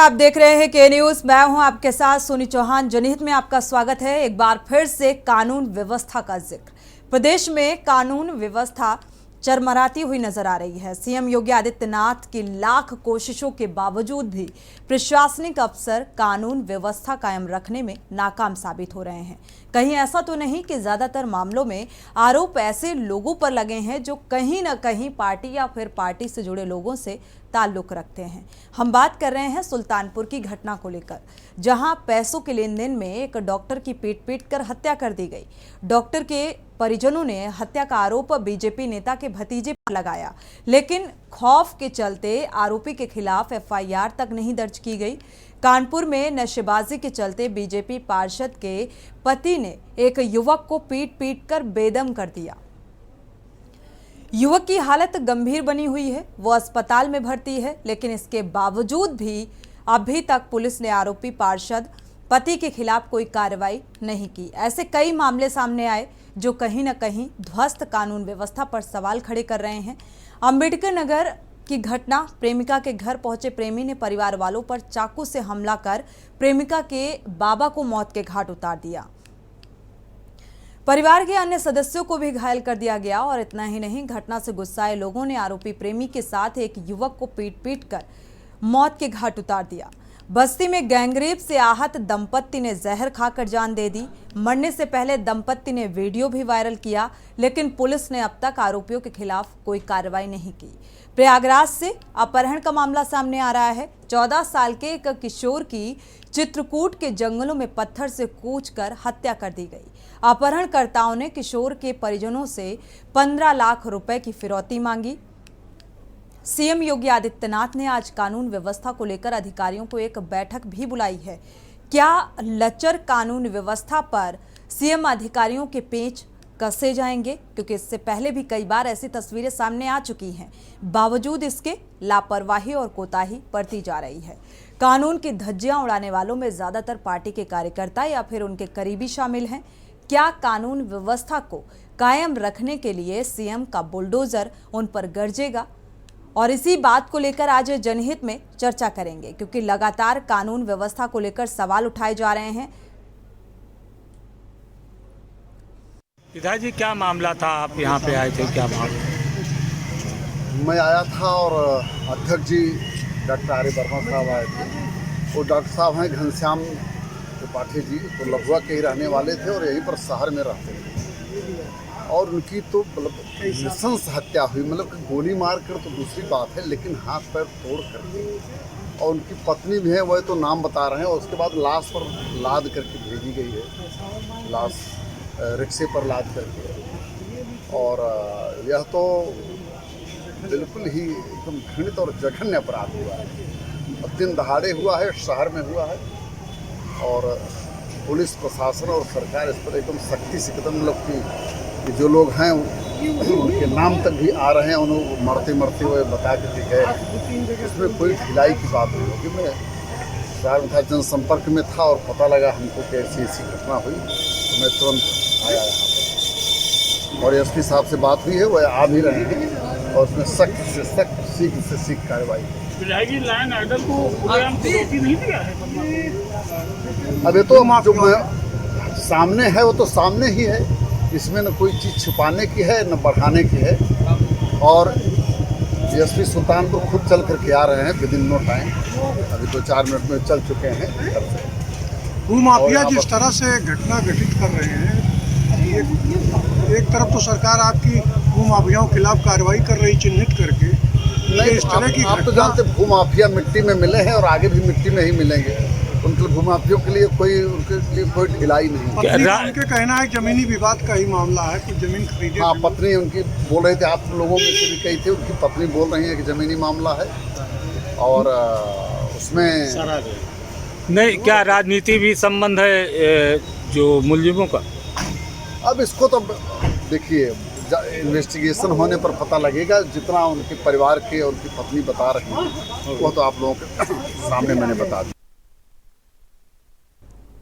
आप देख रहे हैं के न्यूज। मैं हूं आपके साथ सोनी चौहान। जनहित में आपका स्वागत है। एक बार फिर से कानून व्यवस्था का जिक्र। प्रदेश में कानून व्यवस्था चरमराती हुई नजर आ रही है। सीएम योगी आदित्यनाथ की लाख कोशिशों के बावजूद भी प्रशासनिक अफसर कानून व्यवस्था कायम रखने में नाकाम साबित हो रहे हैं। कहीं ऐसा तो नहीं कि ज्यादातर मामलों में आरोप ऐसे लोगों पर लगे हैं जो कहीं ना कहीं पार्टी या फिर पार्टी से जुड़े लोगों से ताल्लुक रखते हैं। हम बात कर रहे हैं सुल्तानपुर की घटना को लेकर, जहां पैसों के लेन देन में एक डॉक्टर की पीट कर हत्या कर दी गई। डॉक्टर के परिजनों ने हत्या का आरोप बीजेपी नेता के भतीजे पर लगाया, लेकिन खौफ के चलते आरोपी के खिलाफ एफआईआर तक नहीं दर्ज की गई। कानपुर में नशेबाजी के चलते बीजेपी पार्षद के पति ने एक युवक को पीट कर बेदम कर दिया। युवक की हालत गंभीर बनी हुई है, वो अस्पताल में भर्ती है, लेकिन इसके बावजूद भी अभी तक पुलिस ने आरोपी पार्षद पति के खिलाफ कोई कार्रवाई नहीं की। ऐसे कई मामले सामने आए जो कहीं ना कहीं ध्वस्त कानून व्यवस्था पर सवाल खड़े कर रहे हैं। अंबेडकर नगर की घटना, प्रेमिका के घर पहुंचे प्रेमी ने परिवार वालों पर चाकू से हमला कर प्रेमिका के बाबा को मौत के घाट उतार दिया। परिवार के अन्य सदस्यों को भी घायल कर दिया गया। और इतना ही नहीं, घटना से गुस्साए लोगों ने आरोपी प्रेमी के साथ एक युवक को पीट कर मौत के घाट उतार दिया। बस्ती में गैंगरेप से आहत दंपत्ति ने जहर खाकर जान दे दी। मरने से पहले दंपत्ति ने वीडियो भी वायरल किया, लेकिन पुलिस ने अब तक आरोपियों के खिलाफ कोई कार्रवाई नहीं की। प्रयागराज से अपहरण का मामला सामने आ रहा है। 14 साल के एक किशोर की चित्रकूट के जंगलों में पत्थर से कूचकर हत्या कर दी गई। अपहरणकर्ताओं ने किशोर के परिजनों से 15 लाख रुपए की फिरौती मांगी। सीएम योगी आदित्यनाथ ने आज कानून व्यवस्था को लेकर अधिकारियों को एक बैठक भी बुलाई है। क्या लचर कानून व्यवस्था पर सीएम अधिकारियों के पेंच कसे जाएंगे? क्योंकि इससे पहले भी कई बार ऐसी तस्वीरें सामने आ चुकी हैं, बावजूद इसके लापरवाही और कोताही बरती जा रही है। कानून की धज्जियां उड़ाने वालों में ज्यादातर पार्टी के कार्यकर्ता या फिर उनके करीबी शामिल हैं। क्या कानून व्यवस्था को कायम रखने के लिए सीएम का बुलडोजर उन पर गरजेगा? और इसी बात को लेकर आज जनहित में चर्चा करेंगे, क्योंकि लगातार कानून व्यवस्था को लेकर सवाल उठाए जा रहे हैं। पिताजी, क्या मामला था? आप यहाँ पे आए थे, क्या मामला? मैं आया था और अध्यक्ष जी डॉक्टर आर्य वर्मा साहब आए थे। वो डॉक्टर साहब हैं घनश्याम त्रिपाठी जी, तो लभुआ के ही रहने वाले थे और यहीं पर शहर में रहते थे। और उनकी तो मतलब नृशंस हत्या हुई, मतलब गोली मार कर तो दूसरी बात है, लेकिन हाथ पैर तोड़ करके। और उनकी पत्नी भी है, वह तो नाम बता रहे हैं। और उसके बाद लाश पर लाद करके भेजी गई है, लाश रिक्शे पर लाद करके। और यह तो बिल्कुल ही एकदम घृणित और जघन्य अपराध हुआ है। और दिन दहाड़े हुआ है, शहर में हुआ है। और पुलिस प्रशासन और सरकार इस पर एकदम सख्ती से कदम, मतलब कि जो लोग हैं उनके नाम तक भी आ रहे हैं, उन्होंने मरते हुए बता के गए। इसमें कोई ढिलाई की बात नहीं होगी। मैं शहर में था, जनसंपर्क में था और पता लगा हमको कि ऐसी घटना हुई, तो मैं तुरंत आया यहाँ पर। और एसपी साहब से बात हुई है, वह आ भी रहे हैं और उसमें सख्त से सख्त, सीख से सीख कार्रवाई लाइन आर्डर को नहीं दिया है। अब ये तो जो सामने है वो तो सामने ही है, इसमें न कोई चीज़ छुपाने की है न बढ़ाने की है। और एसपी सुल्तानपुर खुद चल करके आ रहे हैं विदिन नो टाइम, अभी 2-4 मिनट में चल चुके हैं। भूमाफिया जिस तरह से घटना घटित कर रहे हैं, एक तरफ तो सरकार आपकी भूमाफियाओं के खिलाफ कार्रवाई कर रही, चिन्हित करके। नहीं, इस तरह की आप तो जानते भूमाफिया मिट्टी में मिले हैं और आगे भी मिट्टी में ही मिलेंगे। उनके भूमाफियों के लिए कोई ढिलाई नहीं। उनके कहना है जमीनी विवाद का ही मामला है, कुछ जमीन खरीदे। हाँ, पत्नी उनकी बोल रही थी, आप लोगों में से भी कही थी, उनकी पत्नी बोल रही है कि जमीनी मामला है। और उसमें नहीं, क्या राजनीति भी संबंध है जो मुलजिमों का? अब इसको तो देखिए, इन्वेस्टिगेशन होने पर पता लगेगा। जितना उनके परिवार के और उनकी पत्नी बता रही हैं, वो तो आप लोगों के सामने मैंने बता दिया।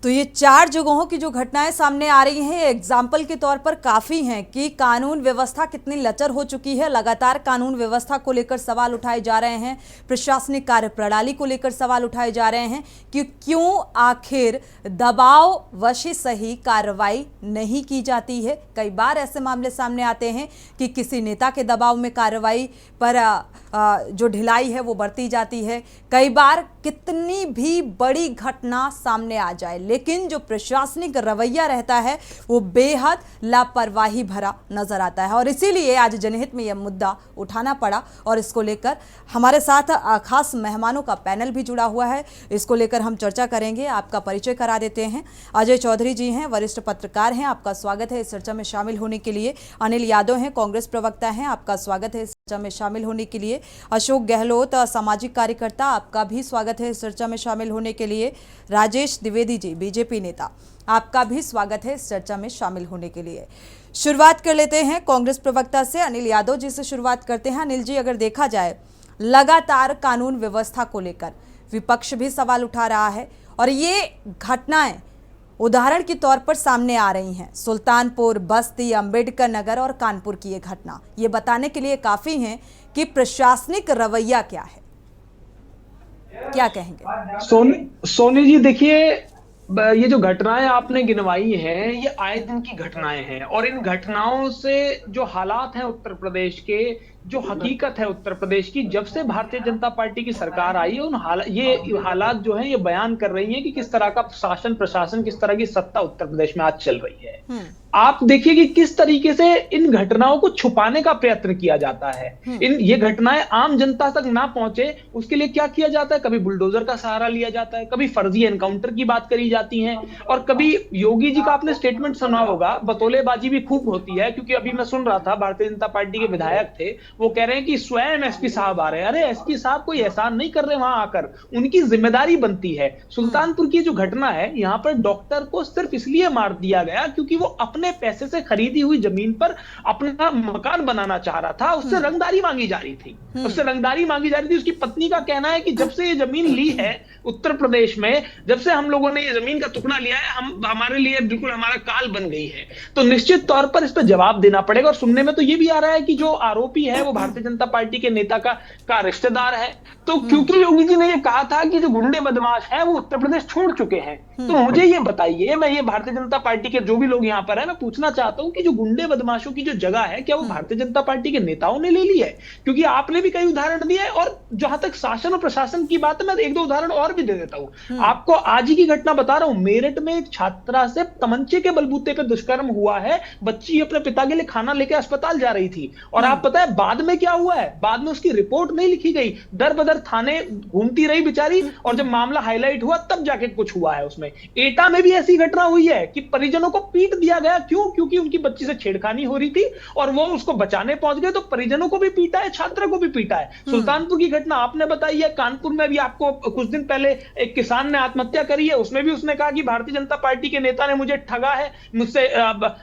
तो ये 4 जगहों की जो घटनाएं सामने आ रही हैं एग्जाम्पल के तौर पर काफ़ी हैं कि कानून व्यवस्था कितनी लचर हो चुकी है। लगातार कानून व्यवस्था को लेकर सवाल उठाए जा रहे हैं, प्रशासनिक कार्यप्रणाली को लेकर सवाल उठाए जा रहे हैं कि क्यों आखिर दबाव वश सही कार्रवाई नहीं की जाती है। कई बार ऐसे मामले सामने आते हैं कि किसी नेता के दबाव में कार्रवाई पर जो ढिलाई है वो बरती जाती है। कई बार कितनी भी बड़ी घटना सामने आ जाए लेकिन जो प्रशासनिक रवैया रहता है वो बेहद लापरवाही भरा नजर आता है और इसीलिए आज जनहित में यह मुद्दा उठाना पड़ा और इसको लेकर हमारे साथ खास मेहमानों का पैनल भी जुड़ा हुआ है। इसको लेकर हम चर्चा करेंगे। आपका परिचय करा देते हैं। अजय चौधरी जी हैं, वरिष्ठ पत्रकार हैं, आपका स्वागत है इस चर्चा में शामिल होने के लिए। अनिल यादव हैं, कांग्रेस प्रवक्ता हैं, आपका स्वागत है इस चर्चा में शामिल होने के लिए। अशोक गहलोत, सामाजिक कार्यकर्ता, आपका भी स्वागत है इस चर्चा में शामिल होने के लिए। राजेश द्विवेदी जी, बीजेपी नेता, आपका भी स्वागत है इस चर्चा में शामिल होने के लिए। शुरुआत कर लेते हैं कांग्रेस प्रवक्ता से, अनिल यादव जी से शुरुआत करते हैं। अनिल जी, अगर देखा जाए लगातार कानून व्यवस्था को लेकर विपक्ष भी सवाल उठा रहा है और ये घटनाएं उदाहरण के तौर पर सामने आ रही हैं। सुल्तानपुर, बस्ती, अंबेडकर नगर और कानपुर की ये घटना ये बताने के लिए काफी हैं कि प्रशासनिक रवैया क्या है। क्या कहेंगे? सोनी जी, देखिए, ये जो घटनाएं आपने गिनवाई हैं ये आए दिन की घटनाएं हैं और इन घटनाओं से जो हालात हैं उत्तर प्रदेश के, जो हकीकत है उत्तर प्रदेश की, जब से भारतीय जनता पार्टी की सरकार आई है ये हालात जो हैं ये बयान कर रही हैं कि किस तरह का शासन प्रशासन, किस तरह की सत्ता उत्तर प्रदेश में आज चल रही है। आप देखिए कि किस तरीके से इन घटनाओं को छुपाने का प्रयत्न किया जाता है। ये घटनाएं आम जनता तक ना पहुंचे उसके लिए क्या किया जाता है? कभी बुलडोजर का सहारा लिया जाता है, कभी फर्जी एनकाउंटर की बात करी जाती है और कभी योगी जी का आपने स्टेटमेंट सुना होगा, बतौलेबाजी भी खूब होती है। क्योंकि अभी मैं सुन रहा था, भारतीय जनता पार्टी के विधायक थे, वो कह रहे हैं कि स्वयं एसपी साहब आ रहे हैं। अरे एसपी साहब कोई एहसान नहीं कर रहे वहां आकर, उनकी जिम्मेदारी बनती है। सुल्तानपुर की जो घटना है, यहां पर डॉक्टर को सिर्फ इसलिए मार दिया गया क्योंकि वो अपने पैसे से खरीदी हुई जमीन पर अपना मकान बनाना चाह रहा था। उससे रंगदारी मांगी जा रही थी, उसकी पत्नी का कहना है कि जब से ये जमीन ली है उत्तर प्रदेश में, जब से हम लोगों ने ये जमीन का टुकड़ा लिया है, हमारे लिए बिल्कुल हमारा काल बन गई है। तो निश्चित तौर पर इस पर जवाब देना पड़ेगा। और सुनने में तो ये भी आ रहा है कि जो आरोपी है वो भारतीय जनता पार्टी के नेता का रिश्तेदार है। तो क्योंकि योगी जी ने ये कहा था कि जो गुंडे बदमाश है वो उत्तर प्रदेश छोड़ चुके हैं, तो मुझे ये बताइए, मैं ये भारतीय जनता पार्टी के जो भी लोग यहाँ पर है, मैं पूछना चाहता हूं कि जो गुंडे बदमाशों की जो जगह है, क्या वो भारतीय जनता पार्टी के नेताओं ने ले ली है? क्योंकि आपने भी कई उदाहरण दिए हैं और जहां तक शासन और प्रशासन की बात है, मैं एक दो उदाहरण और भी दे देता हूं। आपको आज ही की घटना बता रहा हूं, मेरठ में एक छात्रा से तमंचे के बलबूते पे दुष्कर्म हुआ है। बच्ची अपने पिता के लिए खाना लेकर अस्पताल जा रही थी और आप पता है बाद में क्या हुआ है? बाद में उसकी रिपोर्ट नहीं लिखी गई, दर बदर थाने घूमती रही बेचारी, और जब मामला हाईलाइट हुआ तब जाके कुछ हुआ है। उसमें एटा में भी ऐसी घटना हुई है कि परिजनों को पीट दिया गया। क्यों? क्योंकि उनकी बच्ची से छेड़खानी हो रही थी और वो उसको बचाने पहुंच गए, तो परिजनों को भी पीटा है, छात्र को भी पीटा है। सुल्तानपुर की घटना आपने बताई है। कानपुर में भी आपको कुछ दिन पहले एक किसान ने आत्महत्या करी है, उसमें भी उसने कहा कि भारतीय जनता पार्टी के नेता ने मुझे ठगा है, मुझसे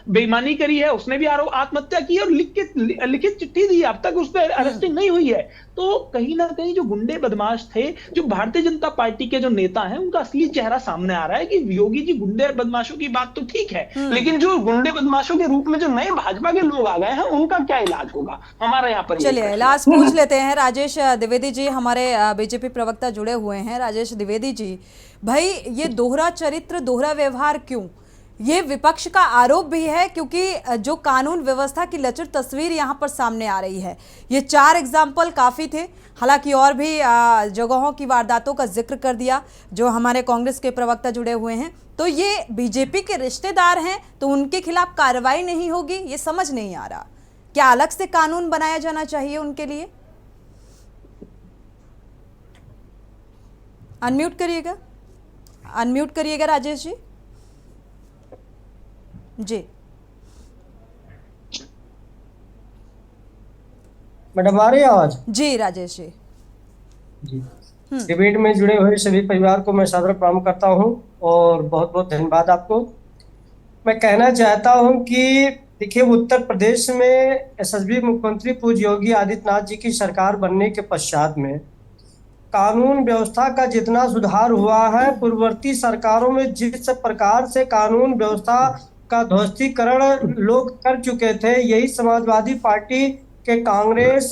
बेईमानी करी है, उसने भी आत्महत्या की और लिखित चिट्ठी दी, अब तक उस पर अरेस्टिंग नहीं हुई है। तो कहीं ना कहीं जो गुंडे बदमाश थे, जो भारतीय जनता पार्टी के जो नेता हैं, उनका असली चेहरा सामने आ रहा है कि योगी जी गुंडे बदमाशों की बात तो ठीक है, लेकिन जो गुंडे बदमाशों के रूप में जो नए भाजपा के लोग आ गए हैं, उनका क्या इलाज होगा हमारे यहाँ पर? चलिए इलाज पूछ लेते हैं। राजेश द्विवेदी जी हमारे बीजेपी प्रवक्ता जुड़े हुए हैं। राजेश द्विवेदी जी, भाई ये दोहरा चरित्र, दोहरा व्यवहार क्यों? ये विपक्ष का आरोप भी है क्योंकि जो कानून व्यवस्था की लचर तस्वीर यहाँ पर सामने आ रही है। ये 4 एग्जाम्पल काफ़ी थे, हालांकि और भी जगहों की वारदातों का जिक्र कर दिया जो हमारे कांग्रेस के प्रवक्ता जुड़े हुए हैं। तो ये बीजेपी के रिश्तेदार हैं तो उनके खिलाफ कार्रवाई नहीं होगी, ये समझ नहीं आ रहा। क्या अलग से कानून बनाया जाना चाहिए उनके लिए? अनम्यूट करिएगा राजेश जी। जी मैडम आ रही है आवाज? जी राजेश जी। जी, डिबेट में जुड़े हुए सभी परिवार को मैं सादर प्रणाम करता हूं और बहुत बहुत धन्यवाद आपको। मैं कहना चाहता हूं कि देखिए, उत्तर प्रदेश में यशस्वी मुख्यमंत्री पूज्य योगी आदित्यनाथ जी की सरकार बनने के पश्चात में कानून व्यवस्था का जितना सुधार हुआ है, पूर्ववर्ती सरकारों में जिस प्रकार से कानून व्यवस्था का ध्वस्तीकरण लोग कर चुके थे, यही समाजवादी पार्टी के कांग्रेस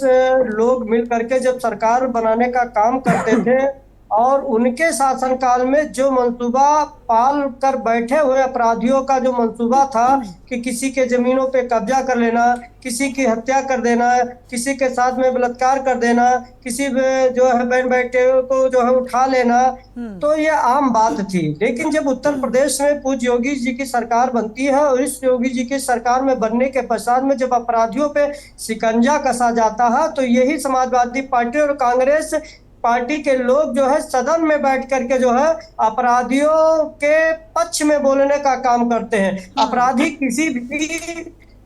लोग मिल करके जब सरकार बनाने का काम करते थे और उनके शासनकाल में जो मंसूबा पाल कर बैठे हुए अपराधियों का जो मंसूबा था कि किसी के जमीनों पे कब्जा कर लेना, किसी की हत्या कर देना, किसी के साथ में बलात्कार कर देना, किसी जो है बहन बेटे को जो है उठा लेना, तो ये आम बात थी। लेकिन जब उत्तर प्रदेश में पूज्य योगी जी की सरकार बनती है और इस योगी जी की सरकार में बनने के पश्चात में जब अपराधियों पे शिकंजा कसा जाता है, तो यही समाजवादी पार्टी और कांग्रेस पार्टी के लोग जो है सदन में बैठ करके जो है अपराधियों के पक्ष में बोलने का काम करते हैं। अपराधी किसी भी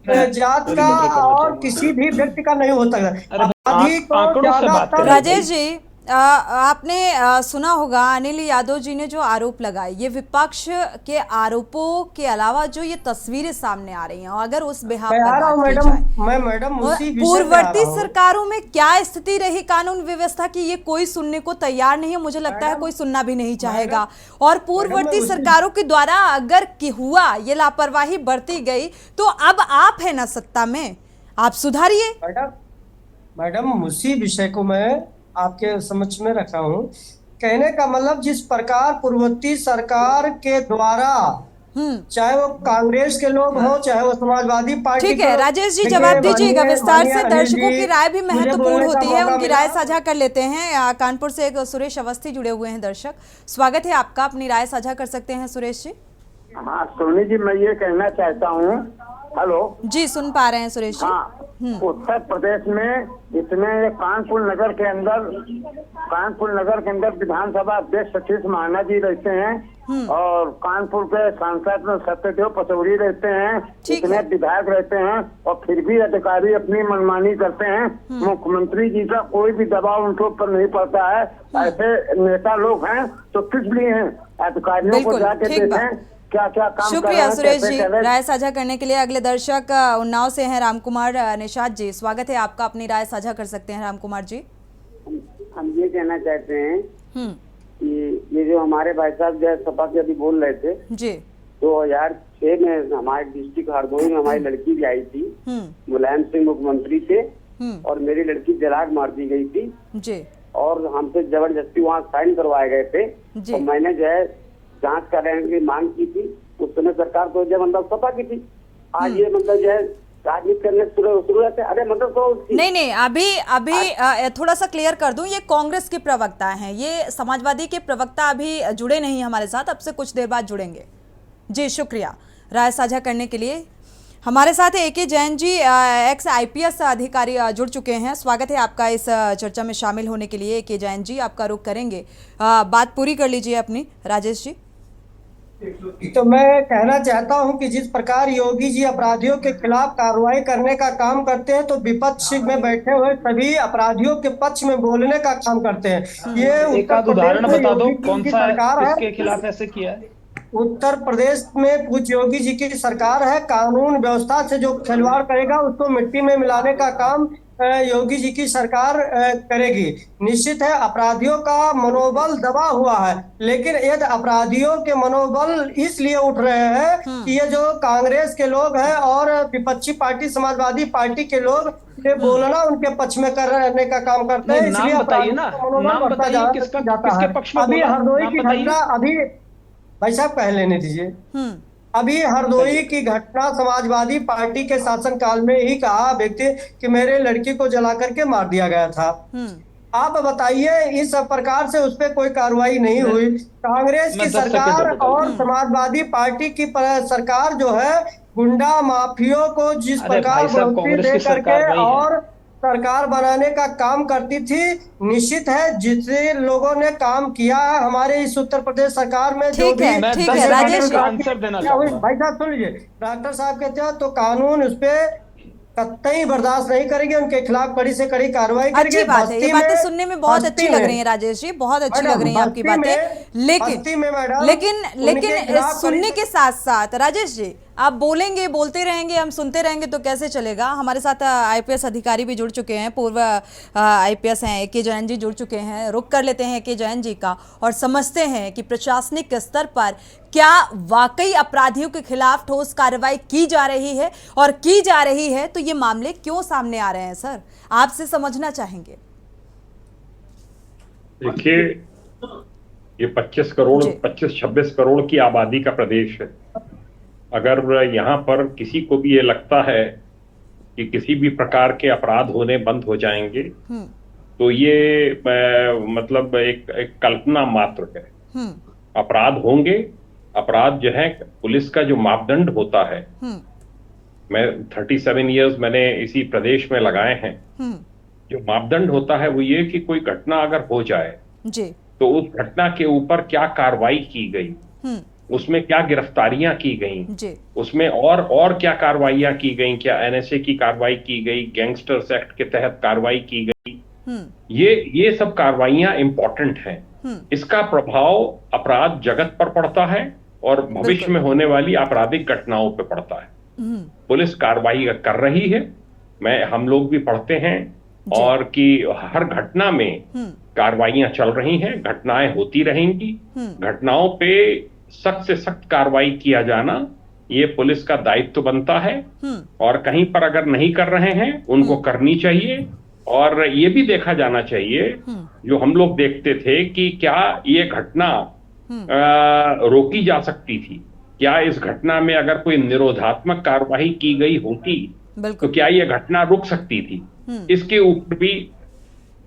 जात का और किसी भी व्यक्ति का नहीं होता है। अपराधी को ज्यादातर राजेश जी, आपने सुना होगा अनिल यादव जी ने जो आरोप लगाए, ये विपक्ष के आरोपों के अलावा जो ये तस्वीरें सामने आ रही हैं, अगर उस बिहाफ पर बात की जाए, मैडम पूर्ववर्ती सरकारों में क्या स्थिति रही कानून व्यवस्था की, ये कोई सुनने को तैयार नहीं है। मुझे लगता है कोई सुनना भी नहीं चाहेगा। और पूर्ववर्ती सरकारों के द्वारा अगर हुआ ये लापरवाही बरती गई, तो अब आप है ना सत्ता में, आप सुधारिए। मैडम उसी विषय को मैं आपके समक्ष में रखा हूँ। कहने का मतलब जिस प्रकार पूर्ववर्ती सरकार के द्वारा, चाहे वो कांग्रेस के लोग हों चाहे वो समाजवादी पार्टी, ठीक है राजेश जी, जवाब दीजिएगा विस्तार से। दर्शकों की राय भी महत्वपूर्ण होती है, उनकी राय साझा कर लेते हैं। कानपुर से एक सुरेश अवस्थी जुड़े हुए हैं दर्शक, स्वागत है आपका, अपनी राय साझा कर सकते हैं सुरेश जी। हाँ सोनी जी, मैं ये कहना चाहता हूँ, हेलो जी, सुन पा रहे हैं सुरेश जी। हाँ, उत्तर प्रदेश में इतने कानपुर नगर के अंदर विधानसभा अध्यक्ष सतीश महाना जी रहते हैं और कानपुर के सांसद में सत्यदेव पचौरी रहते हैं, इतने विधायक रहते हैं और फिर भी अधिकारी अपनी मनमानी करते हैं। मुख्यमंत्री जी का कोई भी दबाव उनके ऊपर नहीं पड़ता है। ऐसे नेता लोग हैं तो किस लिए हैं? अधिकारियों को जाके देखें क्या क्या काम। शुक्रिया सुरेश जी राय साझा करने के लिए। अगले दर्शक उन्नाव से हैं राम कुमार निषाद जी, स्वागत है आपका, अपनी राय साझा कर सकते हैं राम कुमार जी। हम ये कहना चाहते हैं कि ये जो हमारे भाई साहब जो सपा के अभी बोल रहे थे जी, 2006 में हमारे डिस्ट्रिक्ट हरदोई में हमारी लड़की भी आई थी, मुलायम सिंह मुख्यमंत्री थे और मेरी लड़की जलाग मार दी गई थी जी, और हमसे जबरदस्ती वहाँ साइन करवाए गए थे और मैंने जो है जांच कराने की मांग की थी। उस समय सरकार तो जब मतलब सपा की थी, आज ये मतलब जो है राजनीति करने शुरू रहते। अरे मतलब तो नहीं अभी थोड़ा सा क्लियर कर दूं, ये कांग्रेस के प्रवक्ता हैं, ये समाजवादी के प्रवक्ता अभी जुड़े नहीं हमारे साथ, अब से कुछ देर बाद जुड़ेंगे जी। शुक्रिया राय साझा करने के लिए। हमारे साथ AK Jain ji x IPS अधिकारी जुड़ चुके हैं, स्वागत है आपका इस चर्चा में शामिल होने के लिए। AK जैन जी आपका रुख करेंगे, बात पूरी कर लीजिए अपनी राजेश जी। तो मैं कहना चाहता हूं कि जिस प्रकार योगी जी अपराधियों के खिलाफ कार्रवाई करने का काम करते हैं, तो विपक्ष में बैठे हुए सभी अपराधियों के पक्ष में बोलने का काम करते हैं। ये उदाहरण बता दो कौन सा सरकार है इसके खिलाफ ऐसे किया है। उत्तर प्रदेश में पूज्य योगी जी की सरकार है। कानून व्यवस्था से जो खिलवाड़ करेगा उसको मिट्टी में मिलाने का काम योगी जी की सरकार करेगी। निश्चित है अपराधियों का मनोबल दबा हुआ है, लेकिन यदि अपराधियों के मनोबल इसलिए उठ रहे हैं कि ये जो कांग्रेस के लोग हैं और विपक्षी पार्टी समाजवादी पार्टी के लोग ये बोलना उनके पक्ष में करने का काम करते हैं, इसलिए बताइए ना, नाम बताइए किसके पक्ष में। अभी हरदोई की घटना, अभी भाई साहब कह लेने दीजिए, अभी हरदोई की घटना समाजवादी पार्टी के शासनकाल में ही कहा व्यक्ति कि मेरे लड़की को जला करके मार दिया गया था। आप बताइए इस प्रकार से उस पर कोई कार्रवाई नहीं हुई। कांग्रेस की सरकार और समाजवादी पार्टी की सरकार जो है गुंडा माफियों को जिस प्रकार बढ़ोतरी दे करके और सरकार बनाने का काम करती थी, निश्चित है जितने लोगों ने काम किया है हमारे इस उत्तर प्रदेश सरकार में, जो भी राजेश भाई साहब सुन लीजिए, डॉक्टर साहब कहते हैं तो कानून उस पे कतई बर्दाश्त नहीं करेंगे, उनके खिलाफ कड़ी से कड़ी कार्रवाई करेंगे। अच्छी बात है, ये बातें सुनने में बहुत अच्छी लग रही है राजेश जी, बहुत अच्छी लग रही है आपकी बातें, लेकिन सुनने के साथ साथ राजेश जी आप बोलेंगे, बोलते रहेंगे, हम सुनते रहेंगे तो कैसे चलेगा। हमारे साथ आईपीएस अधिकारी भी जुड़ चुके हैं, पूर्व आईपीएस हैं ए.के. जैन जी जुड़ चुके हैं। रुक कर लेते हैं ए.के. जैन जी का और समझते हैं कि प्रशासनिक स्तर पर क्या वाकई अपराधियों के खिलाफ ठोस कार्रवाई की जा रही है, और की जा रही है तो ये मामले क्यों सामने आ रहे हैं सर, आपसे समझना चाहेंगे। देखिए, ये 25-26 करोड़ की आबादी का प्रदेश है। अगर यहाँ पर किसी को भी ये लगता है कि किसी भी प्रकार के अपराध होने बंद हो जाएंगे, तो ये मतलब एक कल्पना मात्र है। अपराध होंगे। अपराध जो है, पुलिस का जो मापदंड होता है, मैं 37 इयर्स मैंने इसी प्रदेश में लगाए हैं। जो मापदंड होता है वो ये कि कोई घटना अगर हो जाए जी, तो उस घटना के ऊपर क्या कार्रवाई की गई, उसमें क्या गिरफ्तारियां की गई, उसमें और क्या कार्रवाइयां की गई, क्या एनएसए की कार्रवाई की गई, गैंगस्टर्स एक्ट के तहत कार्रवाई की गई, ये सब कार्रवाइयां इंपॉर्टेंट हैं। इसका प्रभाव अपराध जगत पर पड़ता है और भविष्य में होने वाली आपराधिक घटनाओं पर पड़ता है। पुलिस कार्रवाई कर रही है, हम लोग भी पढ़ते हैं, और कि हर घटना में कार्रवाइयां चल रही हैं, घटनाएं होती रहेंगी। घटनाओं पे सख्त से सख्त कार्रवाई किया जाना ये पुलिस का दायित्व बनता है, और कहीं पर अगर नहीं कर रहे हैं उनको करनी चाहिए। और ये भी देखा जाना चाहिए, जो हम लोग देखते थे कि क्या ये घटना रोकी जा सकती थी, क्या इस घटना में अगर कोई निरोधात्मक कार्रवाई की गई होती तो क्या ये घटना रुक सकती थी। इसके ऊपर भी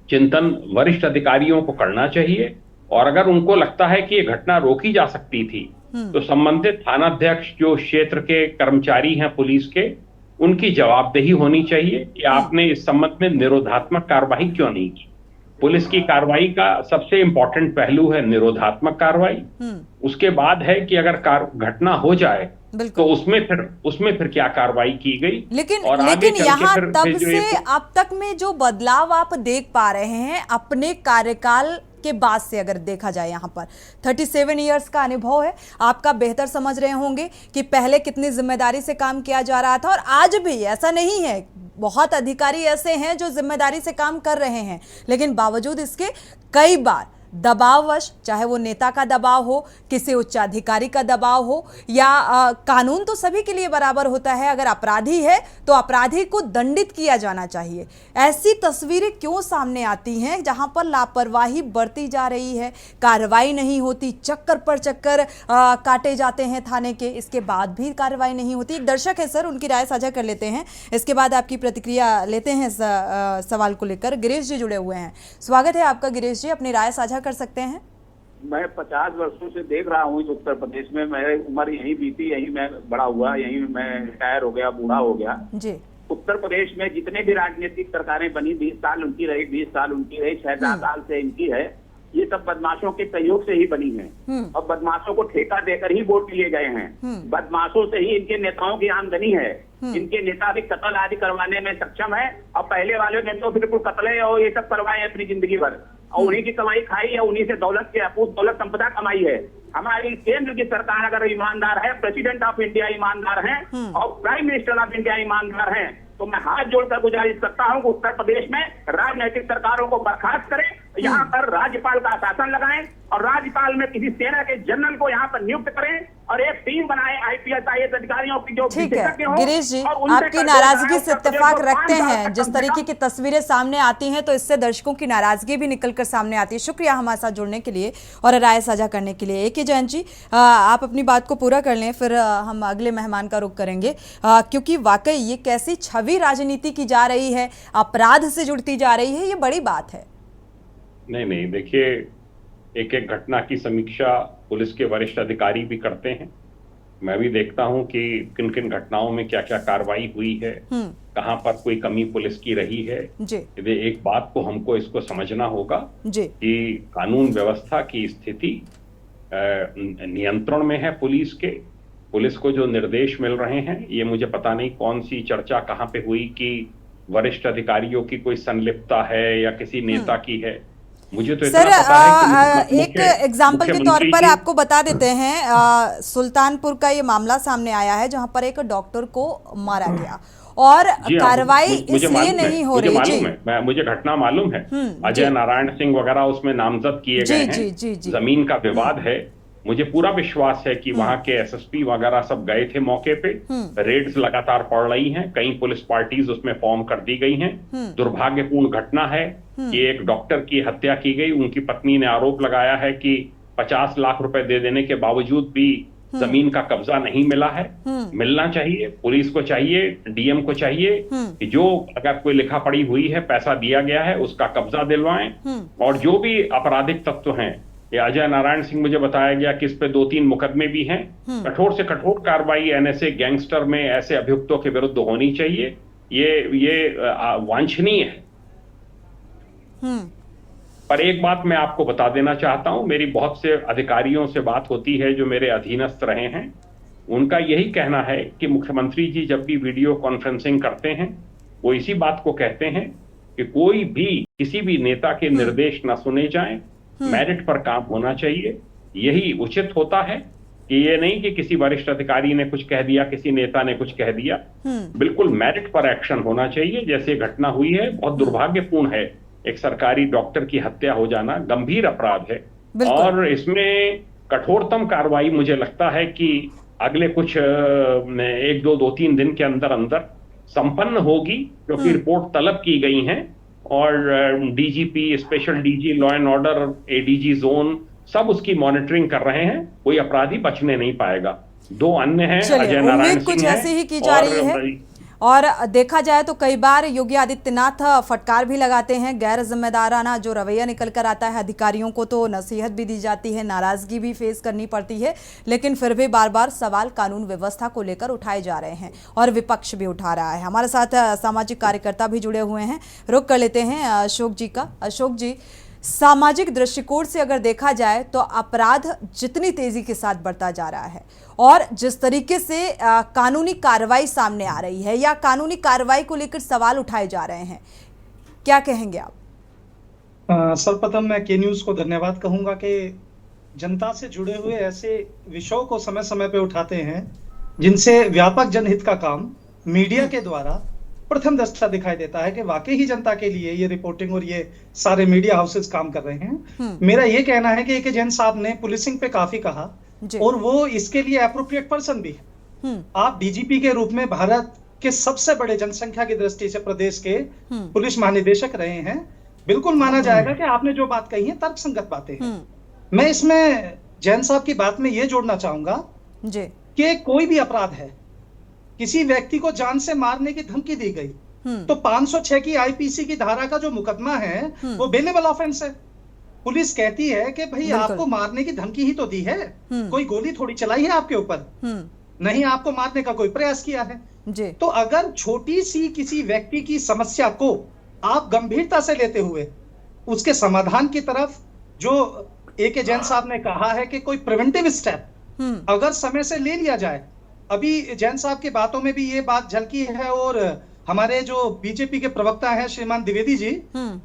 चिंतन वरिष्ठ अधिकारियों को करना चाहिए, और अगर उनको लगता है कि ये घटना रोकी जा सकती थी तो संबंधित थानाध्यक्ष जो क्षेत्र के कर्मचारी हैं पुलिस के, उनकी जवाबदेही होनी चाहिए कि आपने इस संबंध में निरोधात्मक कार्रवाई क्यों नहीं की। पुलिस की कार्रवाई का सबसे इंपॉर्टेंट पहलू है निरोधात्मक कार्रवाई। उसके बाद है कि अगर घटना हो जाए तो उसमें फिर क्या कार्रवाई की गई। लेकिन यहाँ तब से अब तक में जो बदलाव आप देख पा रहे हैं अपने कार्यकाल के बाद से, अगर देखा जाए यहाँ पर 37 इयर्स का अनुभव है, आपका बेहतर समझ रहे होंगे कि पहले कितनी जिम्मेदारी से काम किया जा रहा था, और आज भी ऐसा नहीं है। बहुत अधिकारी ऐसे हैं जो जिम्मेदारी से काम कर रहे हैं, लेकिन बावजूद इसके कई बार दबाववश, चाहे वो नेता का दबाव हो, किसी उच्चाधिकारी का दबाव हो, या कानून तो सभी के लिए बराबर होता है। अगर अपराधी है तो अपराधी को दंडित किया जाना चाहिए। ऐसी तस्वीरें क्यों सामने आती हैं जहां पर लापरवाही बढ़ती जा रही है, कार्रवाई नहीं होती, चक्कर पर चक्कर काटे जाते हैं थाने के, इसके बाद भी कार्रवाई नहीं होती। एक दर्शक है सर, उनकी राय साझा कर लेते हैं, इसके बाद आपकी प्रतिक्रिया लेते हैं सवाल को लेकर। गिरीश जी जुड़े हुए हैं, स्वागत है आपका गिरीश जी, अपनी राय साझा कर सकते हैं। मैं 50 वर्षों से देख रहा हूँ इस उत्तर प्रदेश में, मेरी उम्र यहीं बीती, यहीं मैं बड़ा हुआ, यहीं मैं रिटायर हो गया, बूढ़ा हो गया जी। उत्तर प्रदेश में जितने भी राजनीतिक सरकारें बनी, 20 साल उनकी रही, 20 साल उनकी रही, 6-7 साल से इनकी है, ये सब बदमाशों के सहयोग से ही बनी है, और बदमाशों को ठेका देकर ही वोट लिए गए हैं। बदमाशों से ही इनके नेताओं की आमदनी है। इनके नेता भी कत्ल आदि करवाने में सक्षम है, और पहले वाले ने तो बिल्कुल कत्ले और ये सब करवाए अपनी जिंदगी भर, और उन्हीं की कमाई खाई है, उन्हीं से दौलत के अपूत दौलत संपदा कमाई है। हमारी केंद्र की सरकार अगर ईमानदार है, प्रेसिडेंट ऑफ इंडिया ईमानदार है, और प्राइम मिनिस्टर ऑफ इंडिया ईमानदार है, तो मैं हाथ जोड़कर गुजारिश करता हूं कि उत्तर प्रदेश में राजनीतिक सरकारों को बर्खास्त करें, यहाँ पर राज्यपाल का शासन लगाएं, और राज्यपाल में किसी सेना के जनरल को यहाँ पर नियुक्त करें, और एक टीम बनाए आईपीएस आईएएस अधिकारियों की जो विशेषज्ञ हों। गिरीश जी, आपकी नाराजगी से इत्तेफाक रखते हैं, जिस तरीके की तस्वीरें सामने आती हैं तो इससे दर्शकों की नाराजगी भी निकलकर सामने आती है। शुक्रिया हमारे साथ जुड़ने के लिए और राय साझा करने के लिए। ए.के. जैन जी, आप अपनी बात को पूरा कर लें, फिर हम अगले मेहमान का रुख करेंगे, क्योंकि वाकई ये कैसी छवि राजनीति की जा रही है, अपराध से जुड़ती जा रही है, ये बड़ी बात है। नहीं, देखिए, एक एक घटना की समीक्षा पुलिस के वरिष्ठ अधिकारी भी करते हैं। मैं भी देखता हूं कि किन किन घटनाओं में क्या क्या कार्रवाई हुई है, कहां पर कोई कमी पुलिस की रही है। एक बात को हमको इसको समझना होगा कि कानून व्यवस्था की स्थिति नियंत्रण में है पुलिस के। पुलिस को जो निर्देश मिल रहे हैं, ये मुझे पता नहीं कौन सी चर्चा कहाँ पे हुई कि वरिष्ठ अधिकारियों की कोई संलिप्तता है या किसी नेता की है। मुझे तो सर इतना पता है कि एक एग्जाम्पल के तौर पर आपको बता देते हैं, सुल्तानपुर का ये मामला सामने आया है जहां पर एक डॉक्टर को मारा गया और कार्रवाई इसलिए नहीं हो रही। मालूम है, मुझे घटना मालूम है। अजय नारायण सिंह वगैरह उसमें नामजद किए गए हैं। जमीन का विवाद है। मुझे पूरा विश्वास है कि वहां के एसएसपी वगैरह सब गए थे मौके पे। रेड्स लगातार पड़ रही हैं, कई पुलिस पार्टीज उसमें फॉर्म कर दी गई हैं। दुर्भाग्यपूर्ण घटना है कि एक डॉक्टर की हत्या की गई। उनकी पत्नी ने आरोप लगाया है कि 50 लाख रुपए दे देने के बावजूद भी जमीन का कब्जा नहीं मिला है। मिलना चाहिए, पुलिस को चाहिए, डीएम को चाहिए कि जो अगर कोई लिखा पड़ी हुई है, पैसा दिया गया है, उसका कब्जा दिलवाएं। और जो भी आपराधिक तत्व हैं, ये अजय नारायण सिंह मुझे बताया गया कि इस पे 2-3 मुकदमे भी हैं। कठोर से कठोर कार्रवाई एनएसए गैंगस्टर में ऐसे अभियुक्तों के विरुद्ध होनी चाहिए। ये वांछनीय है। पर एक बात मैं आपको बता देना चाहता हूं, मेरी बहुत से अधिकारियों से बात होती है जो मेरे अधीनस्थ रहे हैं। उनका यही कहना है कि मुख्यमंत्री जी जब भी वीडियो कॉन्फ्रेंसिंग करते हैं, वो इसी बात को कहते हैं कि कोई भी किसी भी नेता के निर्देश न सुने जाएं, मेरिट पर काम होना चाहिए। यही उचित होता है कि ये नहीं कि किसी वरिष्ठ अधिकारी ने कुछ कह दिया, किसी नेता ने कुछ कह दिया। बिल्कुल मेरिट पर एक्शन होना चाहिए। जैसे घटना हुई है, बहुत दुर्भाग्यपूर्ण है। एक सरकारी डॉक्टर की हत्या हो जाना गंभीर अपराध है और इसमें कठोरतम कार्रवाई मुझे लगता है कि अगले कुछ 1-2-3 दिन के अंदर अंदर संपन्न होगी, क्योंकि रिपोर्ट तलब की गई हैं और DGP, special DG law and order, ADG zone सब उसकी मॉनिटरिंग कर रहे हैं। कोई अपराधी बचने नहीं पाएगा। 2 अन्य हैं, अजय नारायण सिंह कुछ ऐसी ही की जा रही है। और देखा जाए तो कई बार योगी आदित्यनाथ फटकार भी लगाते हैं। गैर जिम्मेदाराना जो रवैया निकल कर आता है, अधिकारियों को तो नसीहत भी दी जाती है, नाराजगी भी फेस करनी पड़ती है, लेकिन फिर भी बार बार सवाल कानून व्यवस्था को लेकर उठाए जा रहे हैं और विपक्ष भी उठा रहा है। हमारे साथ सामाजिक कार्यकर्ता भी जुड़े हुए हैं, रुख कर लेते हैं अशोक जी का। अशोक जी, सामाजिक दृष्टिकोण से अगर देखा जाए तो अपराध जितनी तेजी के साथ बढ़ता जा रहा है और जिस तरीके से कानूनी कार्रवाई सामने आ रही है या कानूनी कार्रवाई को लेकर सवाल उठाए जा रहे हैं, क्या कहेंगे आप? सर्वप्रथम मैं के न्यूज को धन्यवाद कहूंगा कि जनता से जुड़े हुए ऐसे विषयों को समय समय पे उठाते हैं जिनसे व्यापक जनहित का काम मीडिया के द्वारा प्रथम दृष्टया दिखाई देता है कि वाकई ही जनता के लिए ये रिपोर्टिंग और ये सारे मीडिया हाउसेस काम कर रहे हैं। मेरा ये कहना है कि ए.के. जैन साहब ने पुलिसिंग पे काफी कहा और वो इसके लिए एप्रोप्रिएट पर्सन भी है। आप डीजीपी के रूप में भारत के सबसे बड़े जनसंख्या की दृष्टि से प्रदेश के पुलिस महानिदेशक रहे हैं। बिल्कुल माना जाएगा कि आपने जो बात कही है तर्कसंगत बातें हैं। मैं इसमें जैन साहब की बात में ये जोड़ना चाहूंगा कि कोई भी अपराध है, किसी व्यक्ति को जान से मारने की धमकी दी गई तो 506 की आईपीसी की धारा का जो मुकदमा है वो बेलेबल ऑफेंस है। पुलिस कहती है कि भाई आपको मारने की धमकी ही तो दी है, कोई गोली थोड़ी चलाई है आपके ऊपर, नहीं आपको मारने का कोई प्रयास किया है। तो अगर छोटी सी किसी व्यक्ति की समस्या को आप गंभीरता से लेते हुए उसके समाधान की तरफ, जो ए.के. जैन साहब ने कहा है कि कोई प्रिवेंटिव स्टेप अगर समय से ले लिया जाए, अभी जैन साहब की बातों में भी ये बात झलकी है और हमारे जो बीजेपी के प्रवक्ता हैं श्रीमान द्विवेदी जी,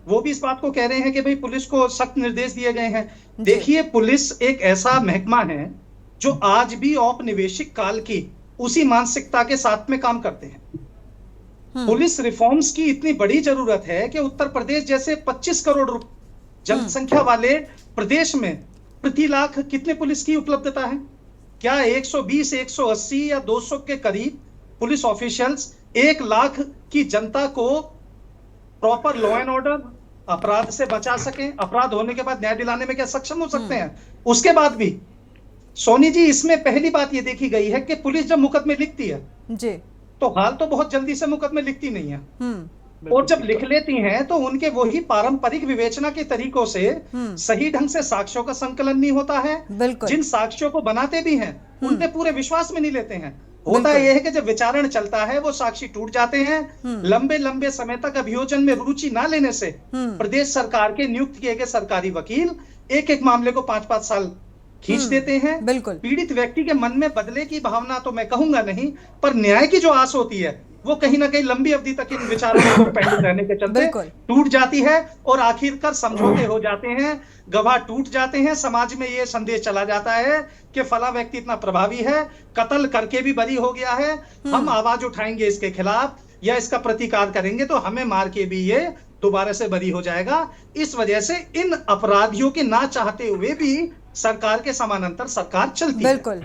वो भी इस बात को कह रहे हैं कि भाई पुलिस को सख्त निर्देश दिए गए हैं। देखिए, पुलिस एक ऐसा महकमा है जो आज भी औपनिवेशिक काल की उसी मानसिकता के साथ में काम करते हैं। पुलिस रिफॉर्म्स की इतनी बड़ी जरूरत है कि उत्तर प्रदेश जैसे 25 करोड़ जनसंख्या वाले प्रदेश में प्रति लाख कितने पुलिस की उपलब्धता है? क्या 120, 180 या 200 के करीब पुलिस ऑफिशियल्स 1 लाख की जनता को प्रॉपर लॉ एंड ऑर्डर, अपराध से बचा सके, अपराध होने के बाद न्याय दिलाने में क्या सक्षम हो सकते हैं? उसके बाद भी सोनी जी, इसमें पहली बात ये देखी गई है कि पुलिस जब मुकदमे लिखती है जी, तो हाल तो बहुत जल्दी से मुकदमे लिखती नहीं है और जब लिख लेती हैं तो उनके वही पारंपरिक विवेचना के तरीकों से सही ढंग से साक्ष्यों का संकलन नहीं होता है। जिन साक्ष्यों को बनाते भी हैं उन पे पूरे विश्वास में नहीं लेते हैं। होता यह है कि जब विचारण चलता है वो साक्षी टूट जाते हैं। लंबे लंबे समय तक अभियोजन में रुचि ना लेने से प्रदेश सरकार के नियुक्त किए गए सरकारी वकील एक एक मामले को 5-5 साल खींच देते हैं। पीड़ित व्यक्ति के मन में बदले की भावना तो मैं कहूंगा नहीं, पर न्याय की जो आस होती है वो कहीं ना कहीं लंबी अवधि तक इन विचारों में पेंडिंग रहने के चलते टूट जाती है और आखिरकार समझौते हो जाते हैं, गवाह टूट जाते हैं, समाज में ये संदेश चला जाता है कि फला व्यक्ति इतना प्रभावी है, कत्ल करके भी बरी हो गया है, हम आवाज उठाएंगे इसके खिलाफ या इसका प्रतिकार करेंगे तो हमें मार के भी ये दोबारा से बरी हो जाएगा। इस वजह से इन अपराधियों के ना चाहते हुए भी सरकार के समानांतर सरकार चलती है। बिल्कुल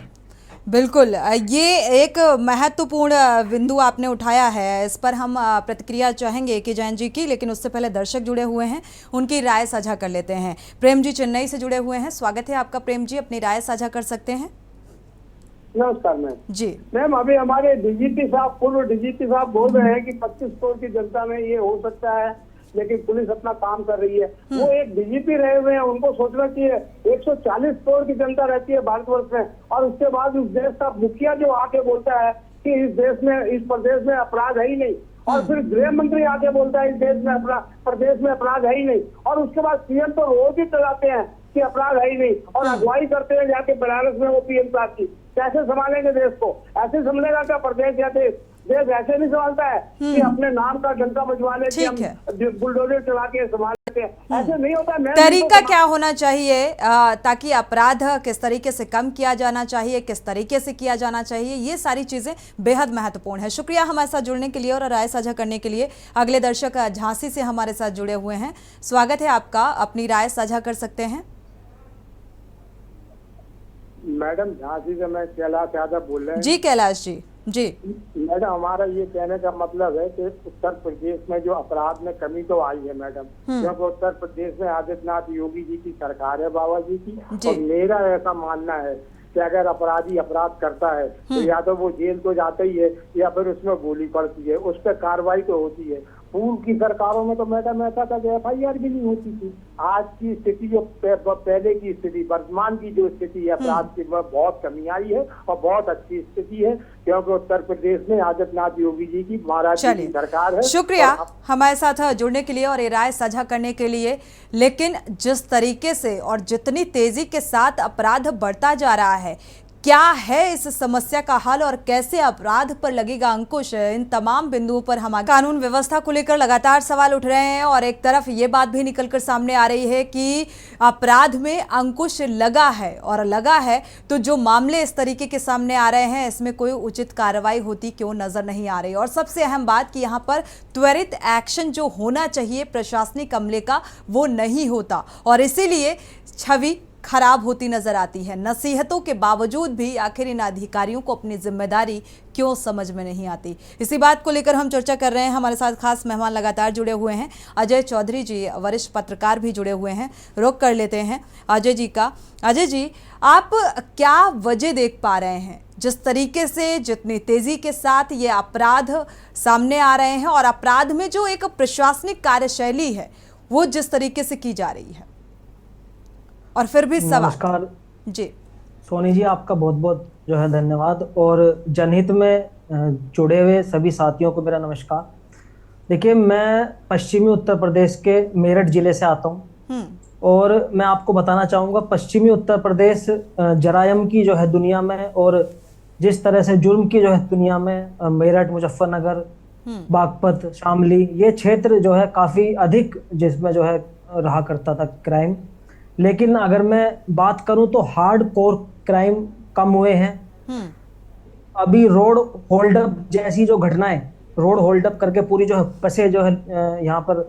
बिल्कुल, ये एक महत्वपूर्ण बिंदु आपने उठाया है, इस पर हम प्रतिक्रिया चाहेंगे कि जैन जी की, लेकिन उससे पहले दर्शक जुड़े हुए हैं, उनकी राय साझा कर लेते हैं। प्रेम जी चेन्नई से जुड़े हुए हैं, स्वागत है आपका प्रेम जी, अपनी राय साझा कर सकते हैं। नमस्कार मैम जी मैम, अभी हमारे डीजीपी साहब, पूर्व डीजीपी साहब बोल रहे हैं कि 25 करोड़ की जनता में ये हो सकता है, लेकिन पुलिस अपना काम कर रही है। वो एक डीजीपी रहे हुए हैं, उनको सोचना चाहिए 140 करोड़ की जनता रहती है भारतवर्ष में, और उसके बाद उस देश का मुखिया जो आके बोलता है कि इस देश में, इस प्रदेश में अपराध है ही नहीं, और फिर गृह मंत्री आके बोलता है इस देश में प्रदेश में अपराध है ही नहीं, और उसके बाद सीएम तो रोज ही चलाते हैं कि अपराध है ही नहीं, और अगुवाई करते हैं जाके बनारस में वो पीएम साहब की। कैसे संभालेंगे देश को? ऐसे संभलेगा क्या प्रदेश या देश? देश ऐसे नहीं संभालता है कि अपने नाम का डंका बजवा ले कि हम बुलडोजर चला के संभाल लेते हैं, ऐसे नहीं होता। तरीका क्या होना चाहिए ताकि अपराध किस तरीके से कम किया जाना चाहिए, किस तरीके से किया जाना चाहिए, ये सारी चीजें बेहद महत्वपूर्ण है। शुक्रिया हमारे साथ जुड़ने के लिए और राय साझा करने के लिए। अगले दर्शक झांसी से हमारे साथ जुड़े हुए हैं, स्वागत है आपका, अपनी राय साझा कर सकते हैं। मैडम झांसी से मैं कैलाश यादव बोल रहे हैं। जी कैलाश जी। जी मैडम, हमारा ये कहने का मतलब है कि उत्तर प्रदेश में जो अपराध में कमी तो आई है मैडम, क्योंकि उत्तर प्रदेश में आदित्यनाथ योगी जी की सरकार है, बाबा जी की, और मेरा ऐसा मानना है कि अगर अपराधी अपराध करता है तो या तो वो जेल तो जाता ही है या फिर उसमें गोली पड़ती है, उस पर कार्रवाई तो होती है। पूर्व की सरकारों में तो मैडम ऐसा था कि FIR भी नहीं होती थी। आज की स्थिति जो पहले की स्थिति, वर्तमान की जो स्थिति है अपराध की, वह बहुत कमी आई है और बहुत अच्छी स्थिति है, क्योंकि उत्तर प्रदेश में आदित्यनाथ योगी जी की, महाराज जी की सरकार है। शुक्रिया हमारे साथ जुड़ने के लिए और ये राय साझा करने के लिए। लेकिन जिस तरीके से और जितनी तेजी के साथ अपराध बढ़ता जा रहा है, क्या है इस समस्या का हल और कैसे अपराध पर लगेगा अंकुश, इन तमाम बिंदुओं पर हमारी कानून व्यवस्था को लेकर लगातार सवाल उठ रहे हैं। और एक तरफ ये बात भी निकलकर सामने आ रही है कि अपराध में अंकुश लगा है, और लगा है तो जो मामले इस तरीके के सामने आ रहे हैं, इसमें कोई उचित कार्रवाई होती क्यों नजर नहीं आ रही। और सबसे अहम बात कि यहाँ पर त्वरित एक्शन जो होना चाहिए प्रशासनिक अमले का, वो नहीं होता, और इसीलिए छवि खराब होती नजर आती है। नसीहतों के बावजूद भी आखिर इन अधिकारियों को अपनी जिम्मेदारी क्यों समझ में नहीं आती। इसी बात को लेकर हम चर्चा कर रहे हैं। हमारे साथ खास मेहमान लगातार जुड़े हुए हैं। अजय चौधरी जी, वरिष्ठ पत्रकार भी जुड़े हुए हैं, रुख कर लेते हैं अजय जी का। अजय जी, आप क्या वजह देख पा रहे हैं जिस तरीके से, जितनी तेजी के साथ ये अपराध सामने आ रहे हैं, और अपराध में जो एक प्रशासनिक कार्यशैली है वो जिस तरीके से की जा रही है, और फिर भी सवाल। नमस्कार जी सोनी जी, आपका बहुत बहुत जो है धन्यवाद, और जनहित में जुड़े हुए सभी साथियों को मेरा नमस्कार। देखिए, मैं पश्चिमी उत्तर प्रदेश के मेरठ जिले से आता हूँ, और मैं आपको बताना चाहूँगा पश्चिमी उत्तर प्रदेश जरायम की जो है दुनिया में, और जिस तरह से जुर्म की जो है दुनिया में, मेरठ, मुजफ्फरनगर, बागपत, शामली, ये क्षेत्र जो है काफ़ी अधिक जिसमें जो है रहा करता था क्राइम। लेकिन अगर मैं बात करूं तो हार्ड कोर क्राइम कम हुए हैं। अभी रोड होल्डअप जैसी जो घटनाएं, रोड होल्डअप करके पूरी जो है बसें जो है यहाँ पर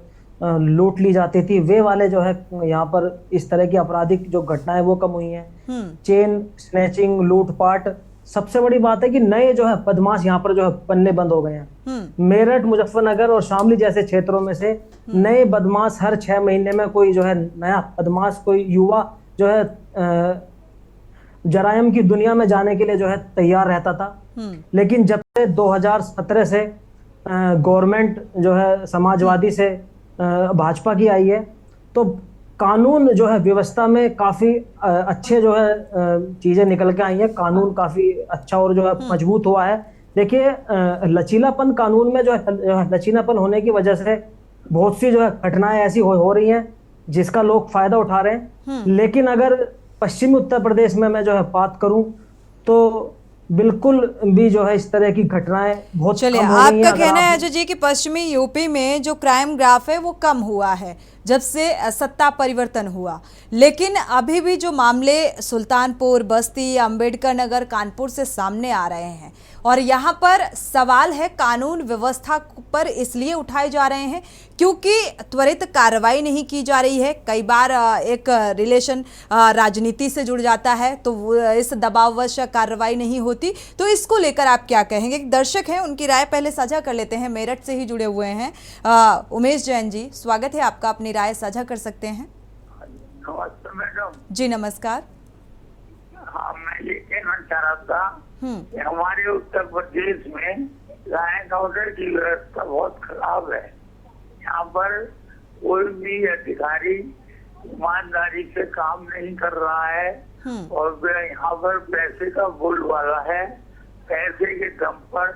लूट ली जाती थी, वे वाले जो है यहाँ पर इस तरह की आपराधिक जो घटनाएं वो कम हुई हैं। चेन स्नैचिंग, लूटपाट, सबसे बड़ी बात है कि नए जो है बदमाश यहाँ पर जो है पन्ने बंद हो गए हैं। मेरठ, मुजफ्फरनगर और शामली जैसे क्षेत्रों में से नए बदमाश हर 6 महीने में कोई जो है नया बदमाश, कोई युवा जो है जरायम की दुनिया में जाने के लिए जो है तैयार रहता था। लेकिन जब से 2017 से गवर्नमेंट जो है समाजवादी से भाजपा की आई है, तो कानून जो है व्यवस्था में काफ़ी अच्छे जो है चीज़ें निकल के आई हैं। कानून काफ़ी अच्छा और जो है मजबूत हुआ है। देखिए, लचीलापन कानून में जो है लचीलापन होने की वजह से बहुत सी जो है घटनाएं ऐसी हो रही हैं जिसका लोग फायदा उठा रहे हैं। लेकिन अगर पश्चिमी उत्तर प्रदेश में मैं जो है बात करूं तो बिल्कुल भी जो है इस तरह की घटनाएं बहुत चलिए, कम हो रही हैं। आपका अगर कहना आप- है अजय जी कि पश्चिमी यूपी में जो क्राइम ग्राफ है वो कम हुआ है जब से सत्ता परिवर्तन हुआ, लेकिन अभी भी जो मामले सुल्तानपुर, बस्ती, अंबेडकर नगर, कानपुर से सामने आ रहे हैं और यहाँ पर सवाल है कानून व्यवस्था पर इसलिए उठाए जा रहे हैं क्योंकि त्वरित कार्रवाई नहीं की जा रही है। कई बार एक रिलेशन राजनीति से जुड़ जाता है तो इस दबाववश कार्रवाई नहीं होती। तो इसको लेकर आप क्या कहेंगे? दर्शक हैं, उनकी राय पहले साझा कर लेते हैं। मेरठ से ही जुड़े हुए हैं उमेश जैन जी, स्वागत है आपका, अपनी राय साझा कर सकते हैं। नमस्ते मैडम जी नमस्कार। हाँ, मैं ये कहना चाह रहा था कि हमारे उत्तर प्रदेश में लॉ एंड ऑर्डर की व्यवस्था बहुत खराब है। यहाँ पर कोई भी अधिकारी ईमानदारी से काम नहीं कर रहा है और यहाँ पर पैसे का बोलबाला है। पैसे के दम पर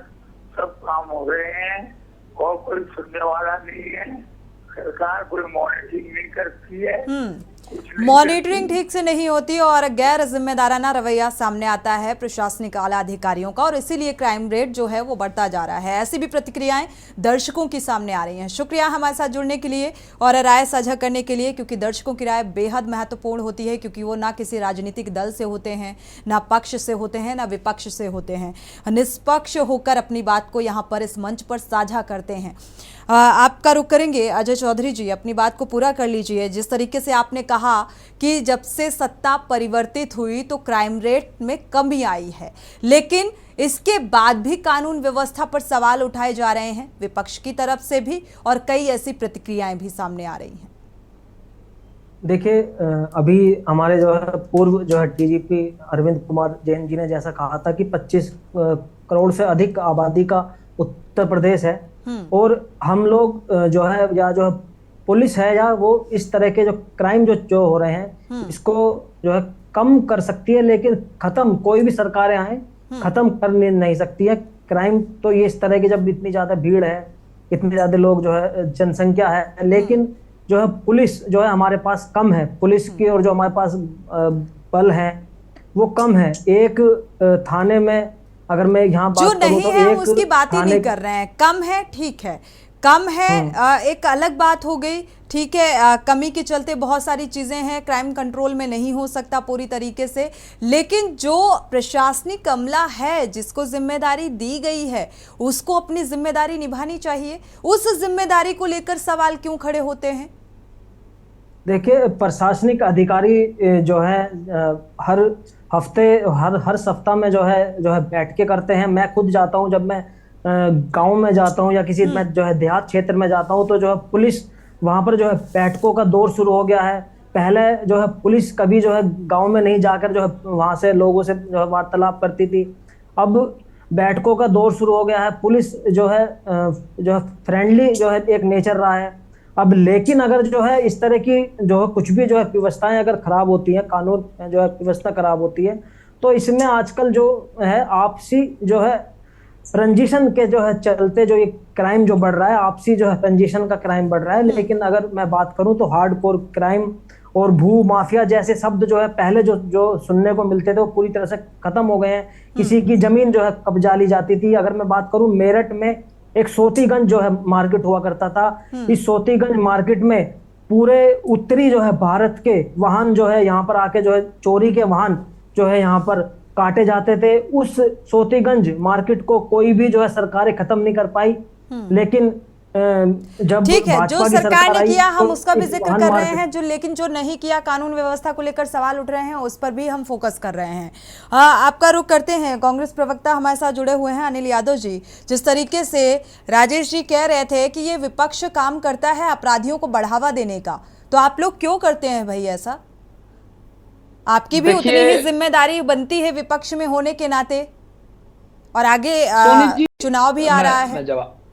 सब काम हो रहे हैं और कोई सुनने वाला नहीं है। सरकार कोई मॉनिटरिंग नहीं करती है, मॉनिटरिंग ठीक से नहीं होती और गैर जिम्मेदाराना रवैया सामने आता है प्रशासनिक आला अधिकारियों का और इसीलिए क्राइम रेट जो है वो बढ़ता जा रहा है। ऐसी भी प्रतिक्रियाएं दर्शकों की सामने आ रही हैं। शुक्रिया हमारे साथ जुड़ने के लिए और राय साझा करने के लिए, क्योंकि दर्शकों की राय बेहद महत्वपूर्ण होती है क्योंकि वो ना किसी राजनीतिक दल से होते हैं, ना पक्ष से होते हैं, ना विपक्ष से होते हैं, निष्पक्ष होकर अपनी बात को यहाँ पर इस मंच पर साझा करते हैं। आपका रुख करेंगे अजय चौधरी जी, अपनी बात को पूरा कर लीजिए। जिस तरीके से आपने कहा कि जब से सत्ता परिवर्तित हुई तो क्राइम रेट में कमी आई है, लेकिन इसके बाद भी कानून व्यवस्था पर सवाल उठाए जा रहे हैं विपक्ष की तरफ से भी और कई ऐसी प्रतिक्रियाएं भी सामने आ रही हैं। देखिए, अभी हमारे जो है पूर्व जो है डीजीपी अरविंद कुमार जैन जी ने जैसा कहा था कि 25 करोड़ से अधिक आबादी का उत्तर प्रदेश है और हम लोग जो है या जो है पुलिस है या वो इस तरह के जो क्राइम जो हो रहे हैं इसको जो है कम कर सकती है, लेकिन खत्म कोई भी सरकारें आए खत्म कर नहीं सकती है क्राइम। तो ये इस तरह की जब इतनी ज्यादा भीड़ है, इतने ज्यादा लोग जो है जनसंख्या है, लेकिन जो है पुलिस जो है हमारे पास कम है, पुलिस की और जो हमारे पास बल है वो कम है। एक थाने में अगर मैं यहाँ जो बात करूं नहीं तो है एक उसकी बात ही नहीं कर रहे हैं। कम है, ठीक है, कम है, एक अलग बात हो गई, ठीक है। कमी के चलते बहुत सारी चीजें हैं, क्राइम कंट्रोल में नहीं हो सकता पूरी तरीके से, लेकिन जो प्रशासनिक अमला है जिसको जिम्मेदारी दी गई है उसको अपनी जिम्मेदारी निभानी चाहिए। उस जिम्मेदारी को लेकर सवाल क्यों खड़े होते हैं? देखिए, प्रशासनिक अधिकारी जो है हर हफ्ते हर सप्ताह में जो है बैठकें करते हैं। मैं खुद जाता हूं, जब मैं गांव में जाता हूं या किसी में जो है देहात क्षेत्र में जाता हूं तो जो है पुलिस वहां पर जो है बैठकों का दौर शुरू हो गया है। पहले जो है पुलिस कभी जो है गांव में नहीं जाकर जो है वहां से लोगों से जो है वार्तालाप करती थी, अब बैठकों का दौर शुरू हो गया है। पुलिस जो है फ्रेंडली जो है एक नेचर रहा है अब, लेकिन अगर जो है इस तरह की जो है कुछ भी जो है व्यवस्थाएं अगर खराब होती हैं, कानून जो है व्यवस्था खराब होती है, तो इसमें आजकल जो है आपसी जो है रंजिशन के जो है चलते जो ये क्राइम जो बढ़ रहा है, आपसी जो है रंजिशन का क्राइम बढ़ रहा है। लेकिन अगर मैं बात करूं तो हार्डकोर क्राइम और भू माफिया जैसे शब्द जो है पहले जो सुनने को मिलते थे वो पूरी तरह से खत्म हो गए हैं। किसी की जमीन जो है कब्जा ली जाती थी। अगर मैं बात करूं मेरठ में एक सोतीगंज जो है मार्केट हुआ करता था, इस सोतीगंज मार्केट में पूरे उत्तरी जो है भारत के वाहन जो है यहाँ पर आके जो है चोरी के वाहन जो है यहाँ पर काटे जाते थे। उस सोतीगंज मार्केट को कोई भी जो है सरकारें खत्म नहीं कर पाई, लेकिन जब ठीक है, जो सरकार ने किया हम उसका भी जिक्र कर रहे हैं, लेकिन जो नहीं किया कानून व्यवस्था को लेकर सवाल उठ रहे हैं उस पर भी हम फोकस कर रहे हैं। आपका रुख करते हैं, कांग्रेस प्रवक्ता हमारे साथ जुड़े हुए हैं अनिल यादव जी। जिस तरीके से राजेश जी कह रहे थे कि ये विपक्ष काम करता है अपराधियों को बढ़ावा देने का, तो आप लोग क्यों करते हैं भाई ऐसा? आपकी भी उतनी ही जिम्मेदारी बनती है विपक्ष में होने के नाते, और आगे चुनाव भी आ रहा है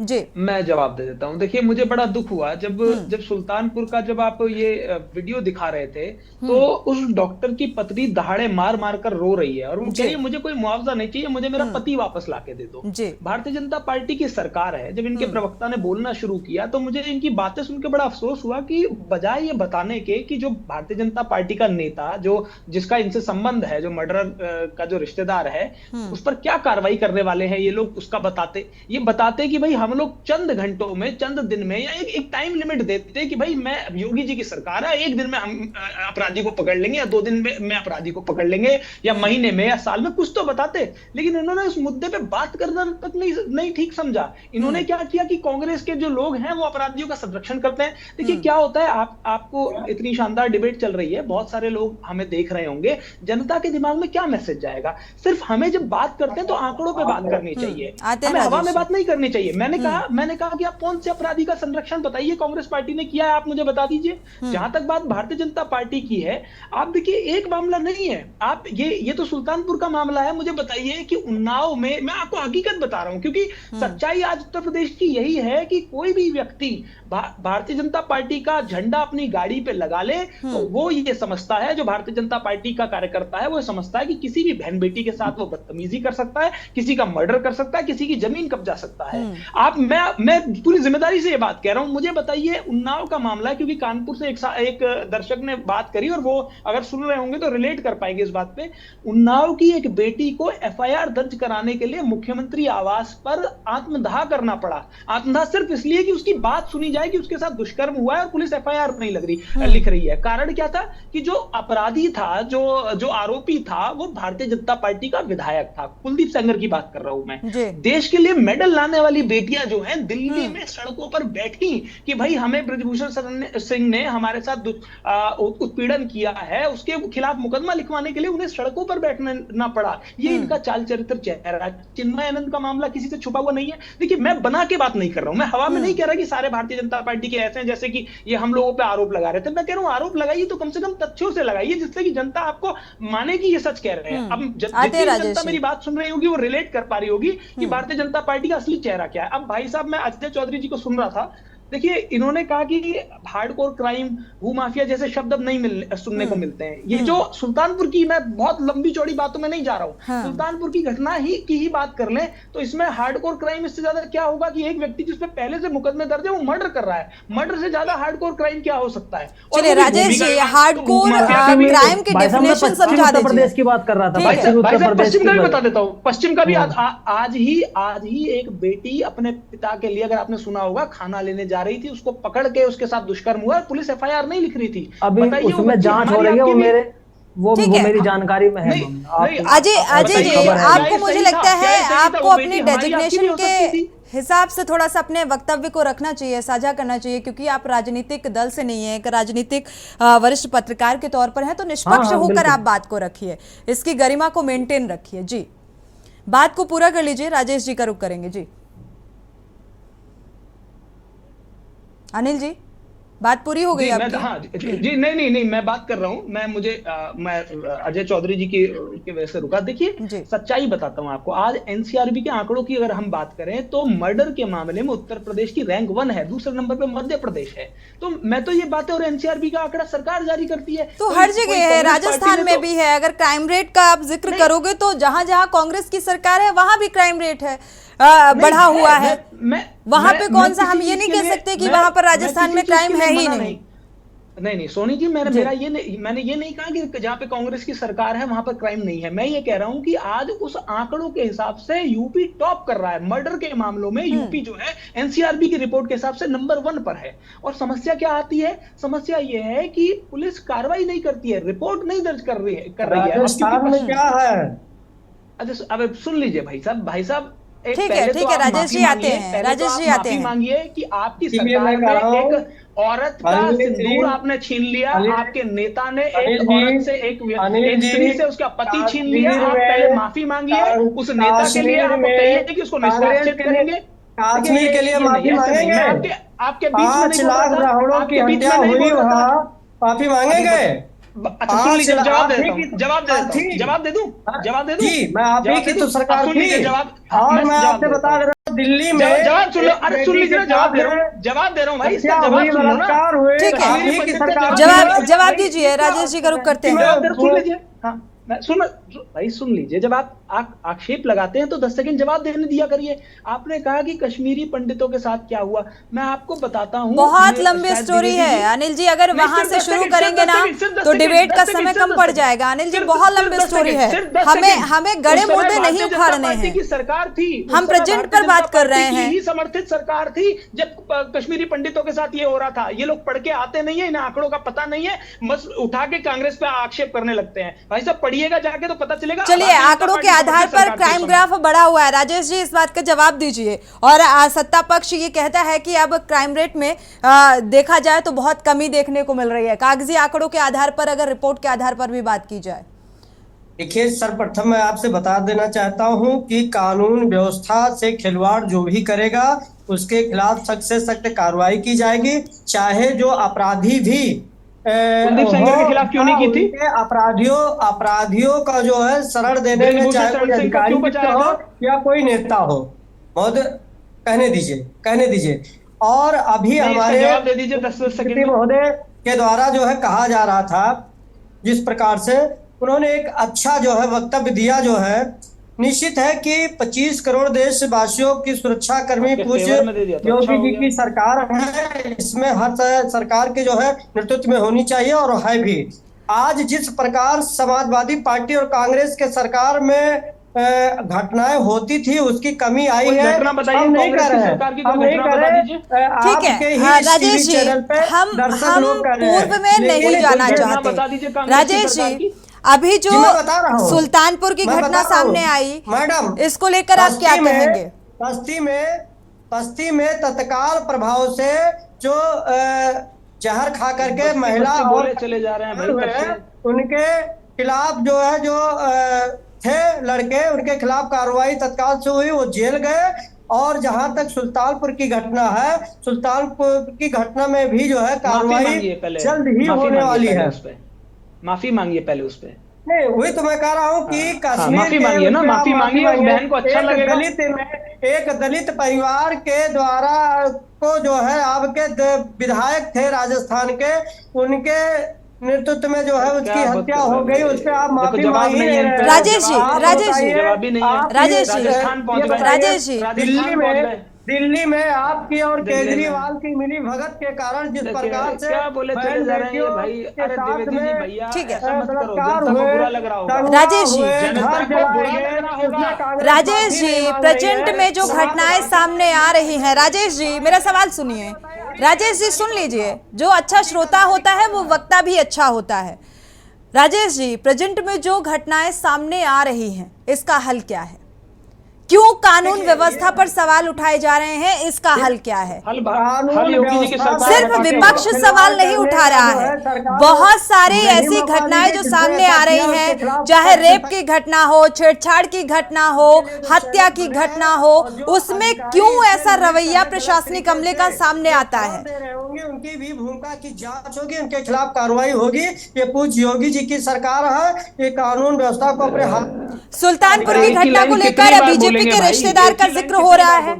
जी मैं जवाब दे देता हूं। देखिए, मुझे बड़ा दुख हुआ जब सुल्तानपुर का जब आप ये वीडियो दिखा रहे थे, तो उस डॉक्टर की पत्नी दहाड़े मार मार कर रो रही है और वो कह रही है मुझे कोई मुआवजा नहीं चाहिए, मुझे मेरा पति वापस लाके दे दो। भारतीय जनता पार्टी की सरकार है। जब इनके प्रवक्ता ने बोलना शुरू किया तो मुझे इनकी बातें सुनकर बड़ा अफसोस हुआ कि बजाय ये बताने के कि जो भारतीय जनता पार्टी का नेता जो जिसका इनसे संबंध है, जो मर्डरर का जो रिश्तेदार है, उस पर क्या कार्रवाई करने वाले हैं ये लोग, उसका बताते कि भाई हम लोग चंद घंटों में, चंद दिन में, या एक टाइम लिमिट देते कि भाई मैं योगी जी की सरकार है, एक दिन में हम अपराधी को पकड़ लेंगे या 2 दिन में अपराधी को पकड़ लेंगे या महीने में या साल में, कुछ तो बताते। लेकिन इन्होंने उस मुद्दे पे बात करना तक नहीं ठीक समझा। इन्होंने क्या किया कि कांग्रेस के जो लोग हैं वो अपराधियों का संरक्षण करते हैं। देखिए क्या होता है, आपको इतनी शानदार डिबेट चल रही है, बहुत सारे लोग हमें देख रहे होंगे, जनता के दिमाग में क्या मैसेज जाएगा? सिर्फ हमें जब बात करते हैं तो आंकड़ों पे बात करनी चाहिए, हमें हवा में बात नहीं करनी चाहिए। मैंने कहा कि आप कौन से अपराधी का संरक्षण बताइए कांग्रेस पार्टी ने किया है, आप मुझे बता दीजिए। जहां तक बात भारतीय जनता पार्टी की है, आप देखिए एक मामला नहीं है, आप ये तो सुल्तानपुर का मामला है। मुझे बताइए कि उन्नाव में, मैं आपको हकीकत बता रहा हूं क्योंकि सच्चाई आज उत्तर प्रदेश की यही है कि कोई भी व्यक्ति भारतीय जनता पार्टी का झंडा अपनी गाड़ी पे लगा ले तो वो ये समझता है, जो भारतीय जनता पार्टी का कार्यकर्ता है वो समझता है कि किसी भी बहन बेटी के साथ वो बदतमीजी कर सकता है, किसी का मर्डर कर सकता है, किसी की जमीन कब्जा सकता है। मैं पूरी जिम्मेदारी से ये बात कह रहा हूं। मुझे बताइए उन्नाव का मामला है, क्योंकि कानपुर से एक दर्शक ने बात करी और वो अगर सुन रहे होंगे तो रिलेट कर पाएंगे इस बात पे। उन्नाव की एक बेटी को एफआईआर दर्ज कराने के लिए मुख्यमंत्री आवास पर आत्मदाह करना पड़ा। आत्मदाह सिर्फ इसलिए कि उसकी बात सुनी जाए कि उसके साथ दुष्कर्म हुआ है और पुलिस एफआईआर नहीं लिख रही है। कारण क्या था कि जो अपराधी था, जो आरोपी था, वो भारतीय जनता पार्टी का विधायक था। कुलदीप सेंगर की बात कर रहा हूं मैं। देश के लिए मेडल लाने वाली बेटियां जो हैं दिल्ली में सड़कों पर बैठी कि भाई हमें ब्रजभूषण सिंह ने हमारे साथ उत्पीड़न किया है, उसके खिलाफ मुकदमा लिखवाने के लिए उन्हें सड़कों पर बैठना पड़ा। ये इनका चाल चरित्र चेहरा। चिन्मय आनंद का मामला किसी से छुपा हुआ नहीं है। देखिए मैं बना के बात नहीं कर रहा हूं, मैं हवा में नहीं कह रहा कि सारे भारतीय जनता पार्टी के ऐसे हैं जैसे कि ये हम लोगों पे आरोप लगा रहे थे। मैं कह रहा हूं आरोप लगाइए तो कम से कम तथ्यों से लगाइए, जिससे कि जनता आपको माने कि ये सच कह रहे हैं। अब जितनी जनता मेरी बात सुन रही होगी वो रिलेट कर पा रही होगी कि भारतीय जनता पार्टी का असली चेहरा क्या है। अब भाई साहब, मैं अजय चौधरी जी को सुन रहा था, देखिए इन्होंने कहा कि हार्डकोर क्राइम, भू माफिया जैसे शब्द अब नहीं सुनने को मिलते हैं। ये जो सुल्तानपुर की, मैं बहुत लंबी चौड़ी बातों में नहीं जा रहा हूं, सुल्तानपुर की घटना की ही बात कर लें तो इसमें हार्डकोर क्राइम इससे ज्यादा क्या होगा कि एक व्यक्ति जिसपे पहले से मुकदमे दर्ज है वो मर्डर कर रहा है। मर्डर से ज्यादा हार्डकोर क्राइम क्या हो सकता है? चलिए राजेश जी, हार्डकोर क्राइम की डेफिनेशन समझा दीजिए। उत्तर प्रदेश की बात कर रहा था, पश्चिम का भी बता देता हूँ। पश्चिम का भी आज ही एक बेटी अपने पिता के लिए, अगर आपने सुना होगा, खाना लेने जा रही थी, उसको पकड़ के उसके साथ दुष्कर्म हुआ, पुलिस एफआईआर नहीं लिख रही थी। अभी उसमें जांच हो रही है, वो मेरी जानकारी में है। अजय जी, आपको, मुझे लगता है आपको अपनी डेजिग्नेशन के हिसाब से थोड़ा सा अपने वक्तव्य को रखना चाहिए, साझा करना चाहिए, क्योंकि आप राजनीतिक दल से नहीं है, एक राजनीतिक वरिष्ठ पत्रकार के तौर पर है, तो निष्पक्ष होकर आप बात को रखिए, इसकी गरिमा को मेंटेन रखिए। जी, बात को पूरा कर लीजिए। राजेश जी का रुख करेंगे। जी अनिल जी, बात पूरी हो गई आपकी? हाँ जी, नहीं, मैं बात कर रहा हूँ। मैं अजय चौधरी जी की वजह से रुका। देखिए सच्चाई बताता हूँ आपको। आज एनसीआरबी के आंकड़ों की अगर हम बात करें तो मर्डर के मामले में उत्तर प्रदेश की रैंक 1 है, दूसरे नंबर पे मध्य प्रदेश है। तो मैं तो ये बातें, और एनसीआरबी का आंकड़ा सरकार जारी करती है, तो हर जगह है, राजस्थान में भी है। अगर क्राइम रेट का आप जिक्र करोगे तो जहां जहां कांग्रेस की सरकार है वहां भी क्राइम रेट है बढ़ा हुआ है। वहां पे कौन सा, हम ये नहीं कह सकते कि वहां पर राजस्थान में क्राइम है ही नहीं सोनी जी, मैंने ये नहीं कहा कि जहां पे कांग्रेस की सरकार है वहां पर क्राइम नहीं है। मैं ये कह रहा हूं कि आज उस आंकड़ों के हिसाब से यूपी टॉप कर रहा है। मर्डर के मामलों में यूपी जो है एनसीआरबी की रिपोर्ट के हिसाब से नंबर 1 पर है। और समस्या क्या आती है? समस्या ये है कि पुलिस कार्रवाई नहीं करती है, रिपोर्ट नहीं दर्ज कर रही है। राजस्थान में क्या है? अब सुन लीजिए भाई साहब, ठीक है राजेश जी आते हैं। मांगिए कि आपकी सरकार में एक औरत का सिंदूर आपने छीन लिया, आपके नेता ने एक औरत से, एक स्त्री से उसका पति छीन लिया। आप पहले माफी मांगिए उस नेता के लिए, आप कहिए कि उसको निष्कासित करेंगे। कश्मीर के लिए माफी मांगेंगे? आपके बीच में 5 लाख रावणों की हत्या हुई वहाँ, माफी मांगेंगे? अच्छा सुन लीजिए, जवाब दे दूं। जी, मैं आप ही की तो सरकार थी और मैं आपसे बता रहा दिल्ली में जवाब सुन लो, अरे सुन लीजिए, जवाब दे रहा हूँ भाई, इसका जवाब सुन लो ना। ठीक है, जवाब दीजिए। राजेश जी का रुख करते हैं। सुन लीजिए, हाँ सुन लीजिए। जब आप आक्षेप लगाते हैं तो 10 सेकंड जवाब देने दिया करिए। आपने कहा कि कश्मीरी पंडितों के साथ क्या हुआ, मैं आपको बताता हूँ। बहुत लंबी स्टोरी है अनिल जी, अगर वहां से शुरू करेंगे ना तो डिबेट का समय कम पड़ जाएगा। अनिल जी, बहुत लंबी स्टोरी है, हमें गड़े मुद्दे नहीं उखाड़ने हैं। सरकार थी, हम प्रेजेंट पर बात कर रहे हैं। ही समर्थित सरकार थी जब कश्मीरी पंडितों के साथ ये हो रहा था। ये लोग पढ़ के आते नहीं है, इन्हें आंकड़ों का पता नहीं है, बस उठा के कांग्रेस पे आक्षेप करने लगते हैं। भाई साहब पढ़िएगा जाके तो पता चलेगा। चलिए, आंकड़ों के आधार पर क्राइम ग्राफ बढ़ा हुआ है। राजेश जी, इस बात का जवाब दीजिए। और सत्ता पक्ष ये कहता है कि अब क्राइम रेट में देखा जाए तो बहुत कमी देखने को मिल रही है। कागजी आंकड़ों के आधार पर, अगर रिपोर्ट के आधार पर भी बात की जाए। देखिए, सर्वप्रथम मैं आपसे बता देना चाहता हूं कि कानून व्यवस्था से खिलवाड़ जो भी करेगा उसके खिलाफ सख्त से सख्त कार्रवाई की जाएगी, चाहे जो अपराधी भी कुलदीप सेंगर के खिलाफ क्यों नहीं की थी? अपराधियों का जो है शरण देने में, चाहे कोई अधिकारी हो या कोई नेता हो। महोदय कहने दीजिए। और अभी हमारे जवाब दे दीजिए 10 सेकंड महोदय के द्वारा जो है कहा जा रहा था, जिस प्रकार से उन्होंने एक अच्छा जो है वक्तव्य दिया, जो है निश्चित है कि 25 करोड़ देशवासियों की सुरक्षा कर्मी पूज्य योगी जी की सरकार है। इसमें हर सरकार के जो है नेतृत्व में होनी चाहिए, और है भी। आज जिस प्रकार समाजवादी पार्टी और कांग्रेस के सरकार में घटनाएं होती थी, उसकी कमी आई है। हम नहीं कर रहे हैं। ठीक है राजेश जी, हम पूर्व में नहीं जाना चाहते। राजेश जी, अभी जो सुल्तानपुर की घटना सामने आई, मैडम, इसको लेकर आप क्या कहेंगे? बस्ती में तत्काल प्रभाव से जो जहर खा करके महिला और चले जा रहे हैं भाई, उनके खिलाफ जो है जो थे लड़के, उनके खिलाफ कार्रवाई तत्काल से हुई, वो जेल गए। और जहां तक सुल्तानपुर की घटना है, सुल्तानपुर की घटना में भी जो है कार्रवाई जल्द ही होने वाली है। माफी मांगिए पहले उस पे। नहीं, वही तो मैं कह रहा हूँ कि कश्मीर माफी मांगिए ना, माफी मांगिए, उस बहन को अच्छा लगेगा। एक दलित परिवार के द्वारा को जो है आपके विधायक थे राजस्थान के, उनके नेतृत्व में जो है उसकी हत्या हो गई, उस पर आप माफी मांगिए। राजेश जी, दिल्ली में आपकी और केजरीवाल की मिली भगत के कारण जिस प्रकार से क्या बोले चले जा रहे हैं भाई। अरे द्विवेदी जी भैया, ठीक है, ऐसा मत करो, जनता को बुरा लग रहा होगा। राजेश जी, प्रेजेंट में जो घटनाएं सामने आ रही हैं, राजेश जी मेरा सवाल सुनिए। राजेश जी सुन लीजिए, जो अच्छा श्रोता होता है वो वक्ता भी अच्छा होता है। राजेश जी, प्रेजेंट में जो घटनाएं सामने आ रही हैं, इसका हल क्या है? क्यों कानून व्यवस्था पर सवाल उठाए जा रहे हैं, इसका हल क्या है? सिर्फ विपक्ष सवाल नहीं उठा रहा है, बहुत सारी ऐसी घटनाएं जो सामने आ रही हैं, चाहे रेप की घटना हो, छेड़छाड़ की घटना हो, हत्या की घटना हो, उसमें क्यों ऐसा रवैया प्रशासनिक अमले का सामने आता है? उनकी भी भूमिका की जांच होगी, उनके खिलाफ कार्रवाई होगी। ये पूज्य योगी जी की सरकार है, ये कानून व्यवस्था को अपने हाथ। सुल्तानपुर की घटना को लेकर बीजेपी के रिश्तेदार का जिक्र हो रहा है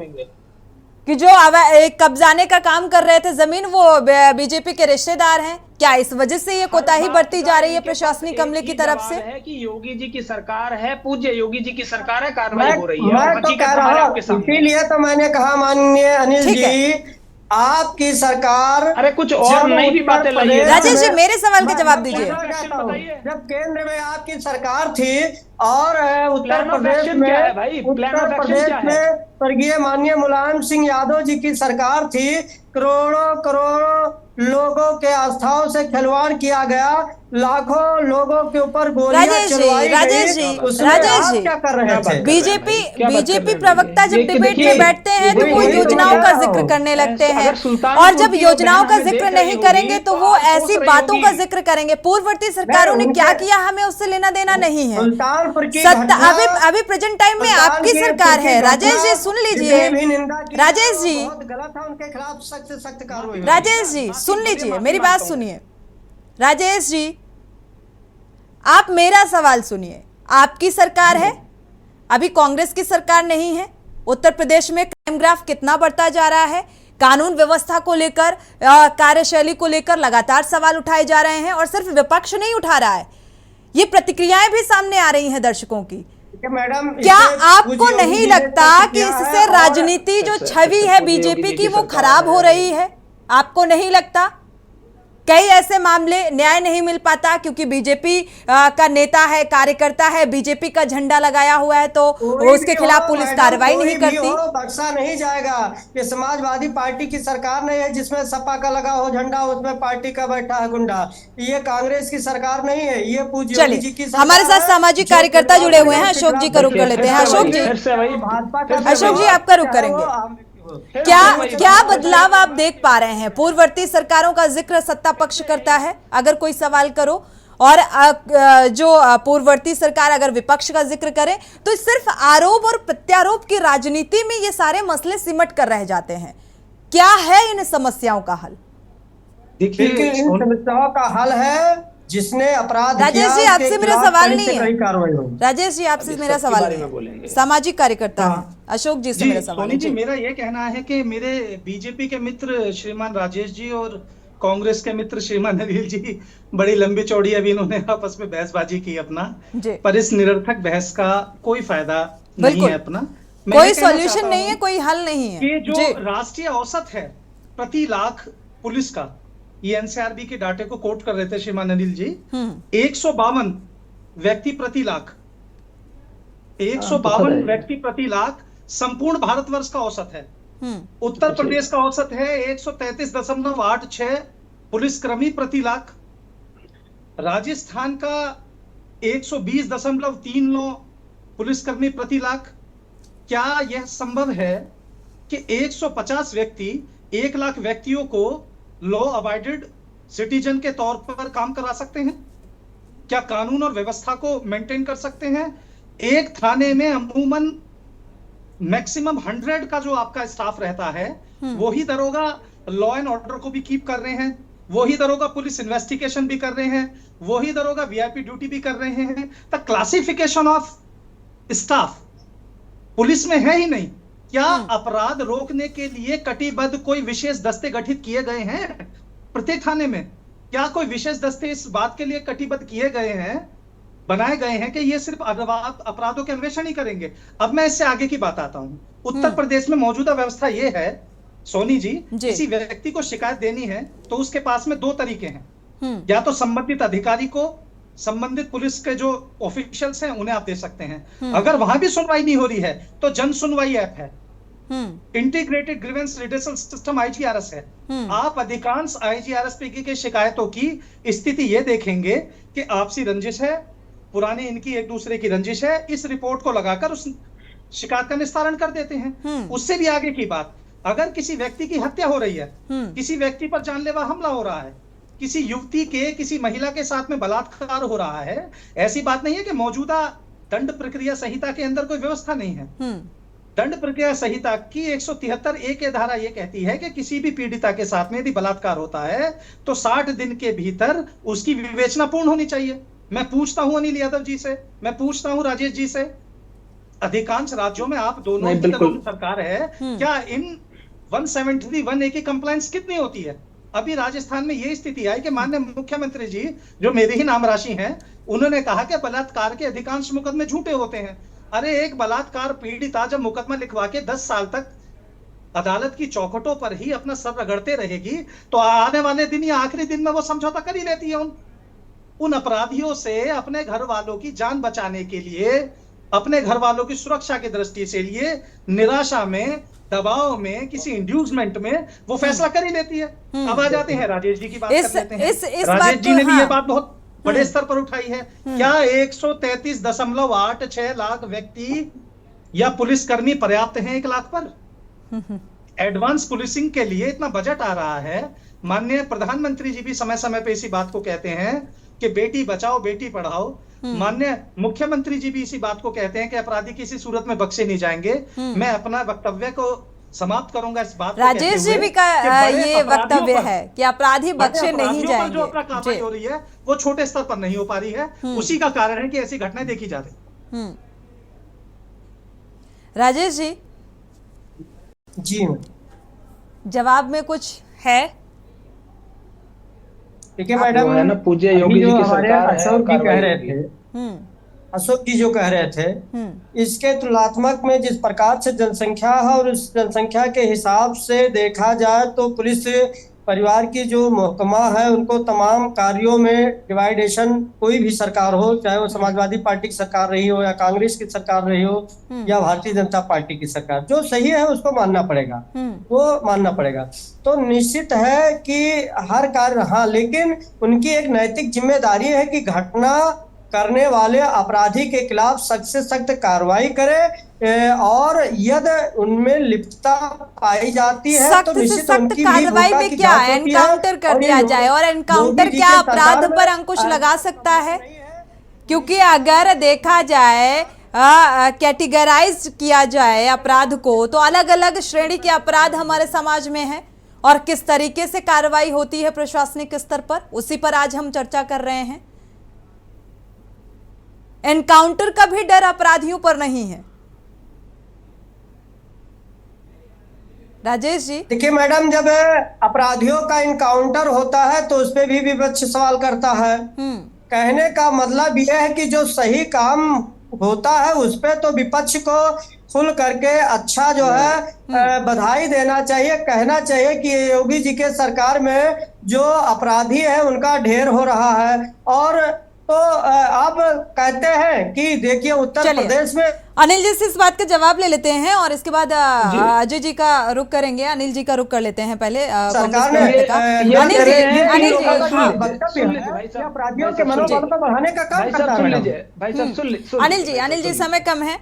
कि जो कब्जाने का काम कर रहे थे जमीन, वो बीजेपी के रिश्तेदार हैं। क्या इस वजह से ये कोताही बढ़ती जा रही है प्रशासनिक अमले की तरफ से? है कि योगी जी की सरकार है, पूज्य योगी जी की सरकार है, कार्रवाई हो रही है। मैं तो कह रहा हूं, इसीलिए तो मैंने कहा माननीय अनिल जी, आपकी सरकार, अरे कुछ और नई भी बातें लाई है। राजेश जी, मेरे सवाल का जवाब दीजिए। जब केंद्र में आपकी सरकार थी और उत्तर प्रदेश में स्वर्गीय माननीय मुलायम सिंह यादव जी की सरकार थी, करोड़ों लोगों के आस्थाओं से खिलवाड़ किया गया, लाखों लोगों के ऊपर गोलियां चलवाई गई। राजेश जी, क्या कर रहे थे? बीजेपी प्रवक्ता जब डिबेट में बैठते हैं तो वो योजनाओं का जिक्र करने लगते हैं, और जब योजनाओं का जिक्र नहीं करेंगे तो वो ऐसी बातों का जिक्र करेंगे। पूर्ववर्ती सरकारों ने क्या किया, हमें उससे लेना देना नहीं है। अभी प्रेजेंट टाइम में आपकी सरकार है। राजेश जी सुन लीजिए, राजेश जी, उनके खिलाफ सख्त से सख्त कार्रवाई। राजेश जी सुन लीजिए, मेरी बात सुनिए। राजेश जी, आप मेरा सवाल सुनिए। आपकी सरकार है, अभी कांग्रेस की सरकार नहीं है। उत्तर प्रदेश में क्राइम ग्राफ कितना बढ़ता जा रहा है, कानून व्यवस्था को लेकर, कार्यशैली को लेकर लगातार सवाल उठाए जा रहे हैं और सिर्फ विपक्ष नहीं उठा रहा है, ये प्रतिक्रियाएं भी सामने आ रही हैं दर्शकों की। मैडम, क्या आपको नहीं लगता कि इससे राजनीति जो छवि है बीजेपी की वो खराब हो रही है? आपको नहीं लगता? कई ऐसे मामले न्याय नहीं मिल पाता क्योंकि बीजेपी का नेता है, कार्यकर्ता है, बीजेपी का झंडा लगाया हुआ है तो उसके खिलाफ पुलिस कार्रवाई नहीं करती। बख्शा नहीं जाएगा। ये समाजवादी पार्टी की सरकार नहीं है जिसमें सपा का लगा हो झंडा, उसमें पार्टी का बैठा है गुंडा। ये कांग्रेस की सरकार नहीं है, ये पूज्य जी की सरकार। हमारे साथ सामाजिक कार्यकर्ता जुड़े हुए हैं, अशोक जी का रुख कर लेते हैं। अशोक जी आपका रुख करेंगे। क्या बदलाव आप देख पा रहे हैं? पूर्ववर्ती सरकारों का जिक्र सत्ता पक्ष करता है अगर कोई सवाल करो, और जो पूर्ववर्ती सरकार अगर विपक्ष का जिक्र करे तो सिर्फ आरोप और प्रत्यारोप की राजनीति में ये सारे मसले सिमट कर रह जाते हैं। क्या है इन समस्याओं का हल? देखिए, इन समस्याओं का हल है जिसने अपराध किया। राजेश जी, आपसे मेरा सवाल नहीं है। कार्रवाई होगी। राजेश जी, आपसे मेरा सवाल है, सामाजिक कार्यकर्ता है। अशोक जी से मेरा सवाल है। जी, मेरा ये कहना है कि मेरे बीजेपी के मित्र श्रीमान राजेश जी और कांग्रेस के मित्र श्रीमान अनिल जी बड़ी लंबी चौड़ी अभी इन्होंने आपस में बहसबाजी की अपना, पर इस निरर्थक बहस का कोई फायदा नहीं है अपना। कोई सॉल्यूशन नहीं है, कोई हल नहीं है। ये जो राष्ट्रीय औसत है प्रति लाख पुलिस का, ये एनसीआरबी के डाटे को कोट कर रहे थे श्रीमान अनिल जी, 152 व्यक्ति प्रति लाख, 152 व्यक्ति प्रति लाख संपूर्ण भारतवर्ष का औसत है। उत्तर प्रदेश का औसत है 133.86 पुलिसकर्मी प्रति लाख, राजस्थान का 120.39 पुलिसकर्मी प्रति लाख। क्या यह संभव है कि 150 व्यक्ति 1 लाख व्यक्तियों को लॉ अबाइडेड सिटीजन के तौर पर काम करा सकते हैं? क्या कानून और व्यवस्था को मेंटेन कर सकते हैं? एक थाने में अमूमन मैक्सिमम 100 का जो आपका स्टाफ रहता है, वही दरोगा लॉ एंड ऑर्डर को भी कीप कर रहे हैं, वही दरोगा पुलिस इन्वेस्टिगेशन भी कर रहे हैं, वही दरोगा वीआईपी ड्यूटी भी कर रहे हैं। The classification of staff police में है ही नहीं। क्या अपराध रोकने के लिए कटिबद्ध कोई विशेष दस्ते गठित किए गए हैं प्रत्येक थाने में? क्या कोई विशेष दस्ते इस बात के लिए कटिबद्ध किए गए हैं, बनाए गए हैं कि ये सिर्फ अपराधों के अन्वेषण ही करेंगे? अब मैं इससे आगे की बात आता हूं। उत्तर प्रदेश में मौजूदा व्यवस्था ये है सोनी जी, किसी व्यक्ति को शिकायत देनी है तो उसके पास में 2 तरीके हैं। या तो संबंधित अधिकारी को, संबंधित पुलिस के जो ऑफिशियल्स हैं उन्हें आप दे सकते हैं। अगर वहां भी सुनवाई नहीं हो रही है तो जन सुनवाई ऐप है, integrated grievance redressal system IGRS है। आप अधिकांश IGRS की शिकायतों की स्थिति ये देखेंगे कि आपसी रंजिश है, पुरानी इनकी एक दूसरे की रंजिश है, इस रिपोर्ट को लगाकर उस शिकायत का निस्तारण कर देते हैं। उससे भी आगे की बात, अगर किसी व्यक्ति की हत्या हो रही है, किसी व्यक्ति पर जानलेवा हमला हो रहा है, किसी युवती के किसी महिला के साथ में बलात्कार हो रहा है, ऐसी बात नहीं है कि मौजूदा दंड प्रक्रिया संहिता के अंदर कोई व्यवस्था नहीं है। दंड प्रक्रिया संहिता की 173A की धारा यह कहती है कि किसी भी पीड़िता के साथ में यदि बलात्कार होता है तो 60 दिन के भीतर उसकी विवेचना पूर्ण होनी चाहिए। मैं पूछता हूं अनिल यादव जी से, मैं पूछता हूं राजेश जी से, अधिकांश राज्यों में आप दोनों की सरकार है, क्या इन 173(1)A की कंप्लायंस कितनी होती है? अभी राजस्थान में ये स्थिति आई कि माननीय मुख्यमंत्री जी, जो मेरे ही नाम राशि हैं, उन्होंने कहा कि बलात्कार के अधिकांश मुकदमे झूठे होते हैं। अरे एक बलात्कार पीड़िता जब मुकदमा लिखवा के 10 साल तक अदालत की चौखटों पर ही अपना सर रगड़ते रहेगी तो आने वाले दिन या आखिरी दिन में वो समझौता कर ही लेती है उन अपराधियों से। अपने घर वालों की जान बचाने के लिए, अपने घर वालों की सुरक्षा की दृष्टि से लिए निराशा में, दबाव में, किसी इंड्यूसमेंट में वो फैसला कर ही लेती है। अब आ जाते हैं राजेश जी की बात कर लेते हैं। राजेश जी ने भी ये बात बहुत बड़े स्तर पर उठाई है। क्या 133.86 लाख व्यक्ति या पुलिसकर्मी पर्याप्त हैं 1 लाख पर? एडवांस पुलिसिंग के लिए इतना बजट आ रहा है। माननीय प्रधानमंत्री जी भी समय समय पे इसी बात को कहते हैं कि बेटी बचाओ बेटी पढ़ाओ। माननीय मुख्यमंत्री जी भी इसी बात को कहते हैं कि अपराधी किसी सूरत में बख्शे नहीं जाएंगे। मैं अपना वक्तव्य को समाप्त करूंगा इस बात को। राजेश जी भी का ये वक्तव्य है कि अपराधी बख्शे नहीं जाएंगे। जो अपना कार्रवाई हो रही है वो छोटे स्तर पर नहीं हो पा रही है, उसी का कारण है कि ऐसी घटनाएं देखी जा रही। राजेश जी, जी जवाब में कुछ है? देखिए मैडम, है ना, पूज्य योगी जी की सरकार है, अशोक जी कह रहे थे, अशोक जी जो कह रहे थे, इसके तुलनात्मक में जिस प्रकार से जनसंख्या है और उस जनसंख्या के हिसाब से देखा जाए तो पुलिस परिवार की जो महकमा है उनको तमाम कार्यों में डिवाइडेशन, कोई भी सरकार हो, चाहे वो समाजवादी पार्टी की सरकार रही हो या कांग्रेस की सरकार रही हो या भारतीय जनता पार्टी की सरकार, जो सही है उसको मानना पड़ेगा, वो मानना पड़ेगा। तो निश्चित है कि हर कार्य, हाँ, लेकिन उनकी एक नैतिक जिम्मेदारी है कि घटना करने वाले अपराधी के खिलाफ सख्त से सख्त कार्रवाई करे और यदि उनमें लिप्तता पाई जाती है तो निश्चित उनकी कार्रवाई में क्या एनकाउंटर कर दिया जाए, और एनकाउंटर क्या अपराध पर अंकुश लगा सकता है? क्योंकि अगर देखा जाए, कैटेगराइज किया जाए अपराध को, तो अलग अलग श्रेणी के अपराध हमारे समाज में हैं और किस तरीके से कार्रवाई होती है प्रशासनिक स्तर पर, उसी पर आज हम चर्चा कर रहे हैं। एनकाउंटर का भी डर अपराधियों पर नहीं है। राजेश जी, देखिए मैडम, जब अपराधियों का इनकाउंटर होता है तो उस पर भी विपक्ष सवाल करता है। कहने का मतलब यह है कि जो सही काम होता है उस पे तो विपक्ष को खुल करके अच्छा जो है बधाई देना चाहिए, कहना चाहिए कि योगी जी के सरकार में जो अपराधी है उनका ढेर हो रहा है। और तो आप कहते हैं कि देखिए उत्तर प्रदेश में, अनिल जी से इस बात का जवाब ले लेते हैं और इसके बाद अजय जी का रुख करेंगे। अनिल जी का रुख कर लेते हैं पहले। सरकार ने अपराधियों के मनोबल को बढ़ाने का काम करता है। अनिल जी समय कम है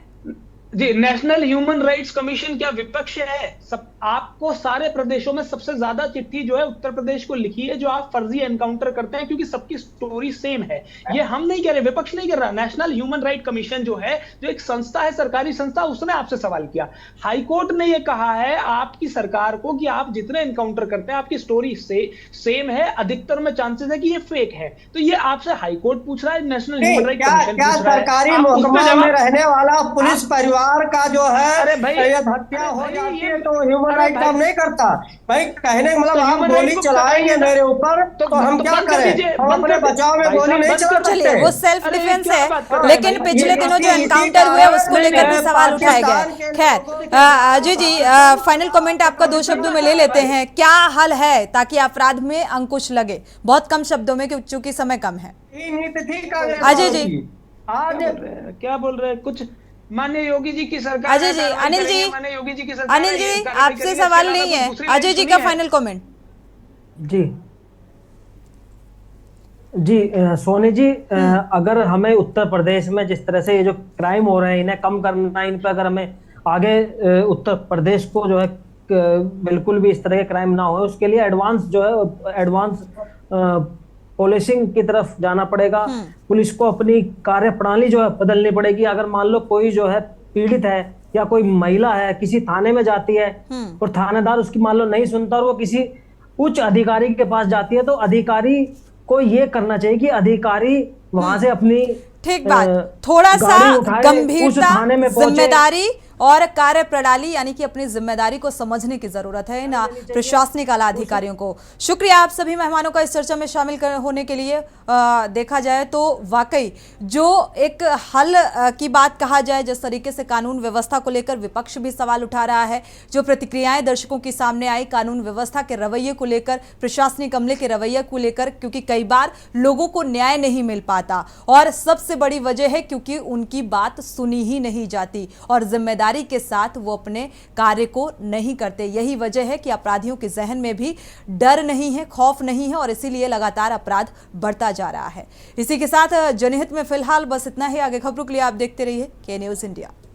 जी। नेशनल ह्यूमन राइट्स कमीशन क्या विपक्ष है? सब आपको सारे प्रदेशों में सबसे ज्यादा चिट्ठी जो है उत्तर प्रदेश को लिखी है, जो आप फर्जी एनकाउंटर करते हैं, क्योंकि सबकी स्टोरी सेम है। ये हम नहीं कह रहे, विपक्ष नहीं कर रहा। नेशनल ह्यूमन राइट कमीशन जो है, जो एक संस्था है, सरकारी संस्था, उसने आपसे सवाल किया। हाईकोर्ट ने ये कहा है आपकी सरकार को कि आप जितने एनकाउंटर करते हैं आपकी स्टोरी सेम है, अधिकतर में चांसेस है कि ये फेक है। तो ये आपसे हाईकोर्ट पूछ रहा है, नेशनल ह्यूमन राइट कमीशन पूछ रहा है। सरकारी महकमा में रहने वाला पुलिस परिवार का जो है हत्या हो जाती है तो ह्यूमन राइट काम नहीं करता भाई। कहने मतलब आप गोली चलाएंगे मेरे ऊपर तो हम क्या करें? हम अपने बचाव में गोली नहीं चला सकते। वो सेल्फ डिफेंस है, लेकिन पिछले दिनों जो एनकाउंटर हुए उसको लेकर भी सवाल उठाए गए। खैर अजय जी, फाइनल कमेंट आपका 2 शब्दों में ले लेते हैं। क्या हल है ताकि अपराध में अंकुश लगे? बहुत कम शब्दों में, क्योंकि समय कम है। अजय जी, आज क्या बोल रहे हैं? कुछ माननीय योगी जी की सरकार। अजय जी, अनिल जी आपसे सवाल नहीं है, अजय जी का फाइनल कमेंट। जी सोनी जी, अगर हमें उत्तर प्रदेश में जिस तरह से ये जो क्राइम हो रहे हैं इन्हें कम करना, इन पर अगर हमें आगे उत्तर प्रदेश को जो है बिल्कुल भी इस तरह के क्राइम ना हो, उसके लिए एडवांस पुलिसिंग की तरफ जाना पड़ेगा। पुलिस को अपनी कार्य प्रणाली जो है बदलनी पड़ेगी। अगर मान लो कोई जो है पीड़ित है या कोई महिला है, किसी थाने में जाती है और थानेदार उसकी मान लो नहीं सुनता और वो किसी उच्च अधिकारी के पास जाती है, तो अधिकारी को ये करना चाहिए कि अधिकारी वहां से अपनी ठीक बात, थोड़ा सा गंभीरता, जिम्मेदारी और कार्य प्रणाली यानी कि अपनी जिम्मेदारी को समझने की जरूरत है इन प्रशासनिक आला अधिकारियों को। शुक्रिया आप सभी मेहमानों का इस चर्चा में शामिल होने के लिए। देखा जाए तो वाकई जो एक हल की बात कहा जाए, जिस तरीके से कानून व्यवस्था को लेकर विपक्ष भी सवाल उठा रहा है, जो प्रतिक्रियाएं दर्शकों की सामने आई कानून व्यवस्था के रवैये को लेकर, प्रशासनिक अमले के रवैये को लेकर, क्योंकि कई बार लोगों को न्याय नहीं मिल पाता और सबसे बड़ी वजह है क्योंकि उनकी बात सुनी ही नहीं जाती और जिम्मेदारी के साथ वो अपने कार्य को नहीं करते। यही वजह है कि अपराधियों के जहन में भी डर नहीं है, खौफ नहीं है और इसीलिए लगातार अपराध बढ़ता जा रहा है। इसी के साथ जनहित में फिलहाल बस इतना ही। आगे खबरों के लिए आप देखते रहिए के न्यूज़ इंडिया।